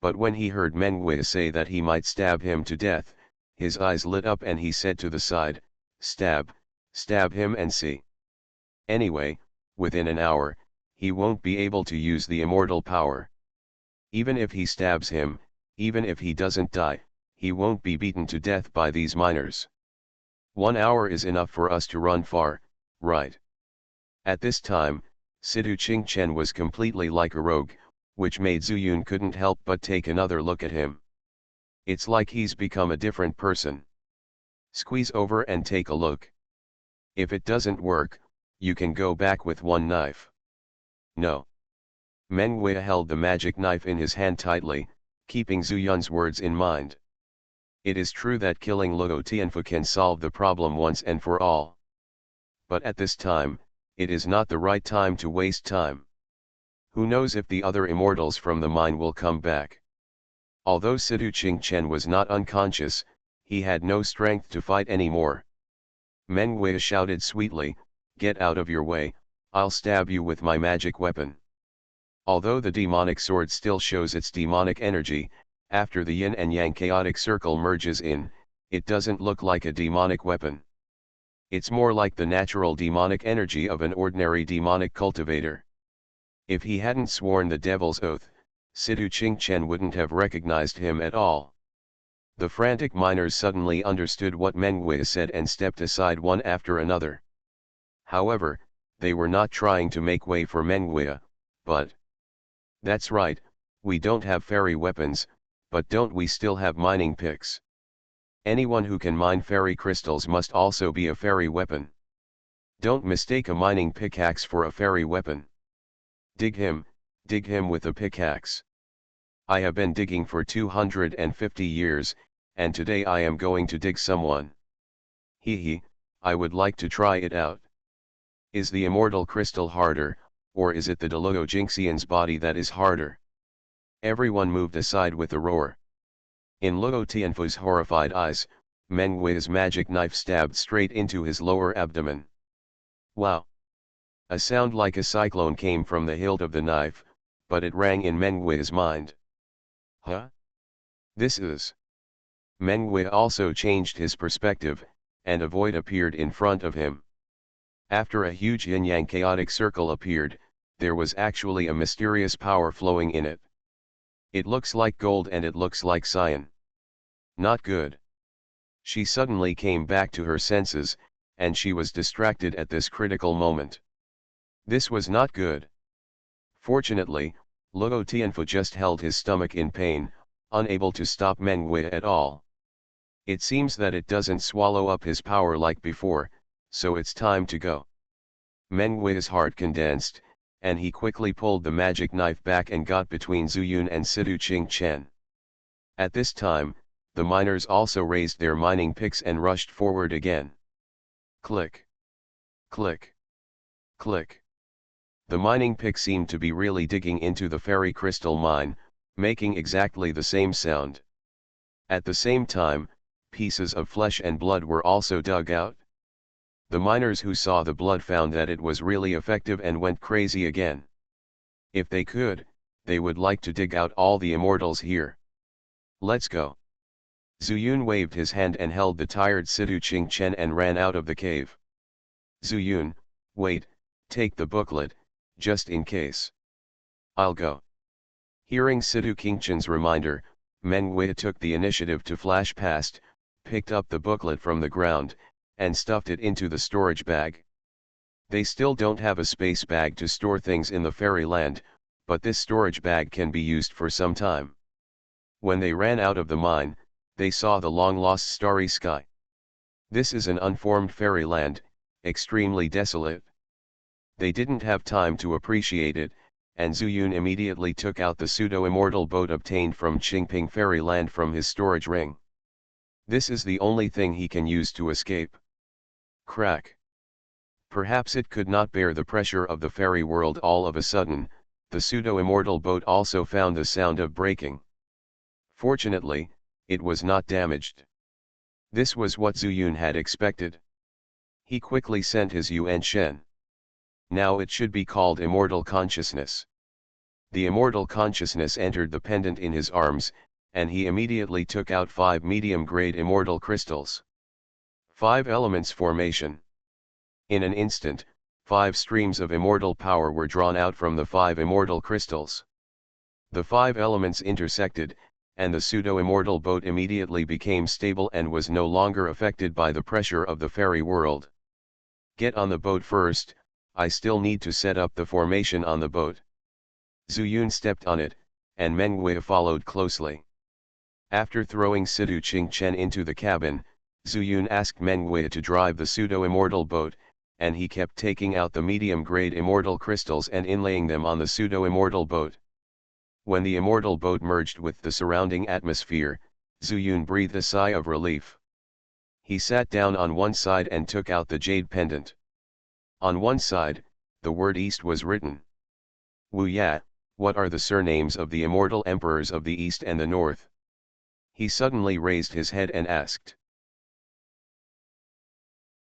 But when he heard Meng Wei say that he might stab him to death, his eyes lit up and he said to the side, stab him and see. Anyway, within an hour, he won't be able to use the immortal power. Even if he stabs him, even if he doesn't die, he won't be beaten to death by these miners. 1 hour is enough for us to run far, right? At this time, Situ Qingchen was completely like a rogue, which made Zuyun couldn't help but take another look at him. It's like he's become a different person. Squeeze over and take a look. If it doesn't work, you can go back with one knife. No. Meng Wei held the magic knife in his hand tightly, keeping Zuyun's words in mind. It is true that killing Luo Tianfu can solve the problem once and for all. But at this time, it is not the right time to waste time. Who knows if the other immortals from the mine will come back? Although Situ Qingchen was not unconscious, he had no strength to fight anymore. Meng Wei shouted sweetly, get out of your way, I'll stab you with my magic weapon. Although the demonic sword still shows its demonic energy, after the yin and yang chaotic circle merges in, it doesn't look like a demonic weapon. It's more like the natural demonic energy of an ordinary demonic cultivator. If he hadn't sworn the devil's oath, Sidu Qingchen wouldn't have recognized him at all. The frantic miners suddenly understood what Mengwei said and stepped aside one after another. However, they were not trying to make way for Mengwei, but... That's right, we don't have fairy weapons, but don't we still have mining picks? Anyone who can mine fairy crystals must also be a fairy weapon. Don't mistake a mining pickaxe for a fairy weapon. Dig him with a pickaxe. I have been digging for 250 years, and today I am going to dig someone. Hee, I would like to try it out. Is the immortal crystal harder, or is it the Deluo Jinxian's body that is harder? Everyone moved aside with a roar. In Luo Tianfu's horrified eyes, Mengwei's magic knife stabbed straight into his lower abdomen. Wow! A sound like a cyclone came from the hilt of the knife, but it rang in Mengwei's mind. Huh? This is... Mengwei also changed his perspective, and a void appeared in front of him. After a huge yin-yang chaotic circle appeared, there was actually a mysterious power flowing in it. It looks like gold and it looks like cyan. Not good. She suddenly came back to her senses, and she was distracted at this critical moment. This was not good. Fortunately, Luo Tianfu just held his stomach in pain, unable to stop Mengwei at all. It seems that it doesn't swallow up his power like before, so it's time to go. Mengwei's heart condensed, and he quickly pulled the magic knife back and got between Zuyun and Sidu Qingchen. At this time, the miners also raised their mining picks and rushed forward again. Click. Click. Click. The mining pick seemed to be really digging into the fairy crystal mine, making exactly the same sound. At the same time, pieces of flesh and blood were also dug out. The miners who saw the blood found that it was really effective and went crazy again. If they could, they would like to dig out all the immortals here. Let's go. Zuyun waved his hand and held the tired Sidu Qingchen and ran out of the cave. Zuyun, wait, take the booklet, just in case. I'll go. Hearing Sidu Qingchen's reminder, Mengwei took the initiative to flash past, picked up the booklet from the ground, and stuffed it into the storage bag. They still don't have a space bag to store things in the fairyland, but this storage bag can be used for some time. When they ran out of the mine, they saw the long-lost starry sky. This is an unformed fairyland, extremely desolate. They didn't have time to appreciate it, and Zuyun immediately took out the pseudo-immortal boat obtained from Qingping Fairyland from his storage ring. This is the only thing he can use to escape. Crack. Perhaps it could not bear the pressure of the fairy world all of a sudden, the pseudo-immortal boat also found the sound of breaking. Fortunately, it was not damaged. This was what Zuyun had expected. He quickly sent his Yuan Shen. Now it should be called Immortal Consciousness. The Immortal Consciousness entered the pendant in his arms, and he immediately took out 5 medium-grade immortal crystals. 5 elements formation. In an instant, 5 streams of immortal power were drawn out from the 5 immortal crystals. The 5 elements intersected, and the pseudo-immortal boat immediately became stable and was no longer affected by the pressure of the fairy world. Get on the boat first, I still need to set up the formation on the boat. Zuyun stepped on it, and Mengwei followed closely. After throwing Sidu Qingchen into the cabin, Zuyun asked Mengwei to drive the pseudo-immortal boat, and he kept taking out the medium-grade immortal crystals and inlaying them on the pseudo-immortal boat. When the immortal boat merged with the surrounding atmosphere, Zuyun breathed a sigh of relief. He sat down on one side and took out the jade pendant. On one side, the word East was written. Wu Ya, what are the surnames of the immortal emperors of the East and the North? He suddenly raised his head and asked.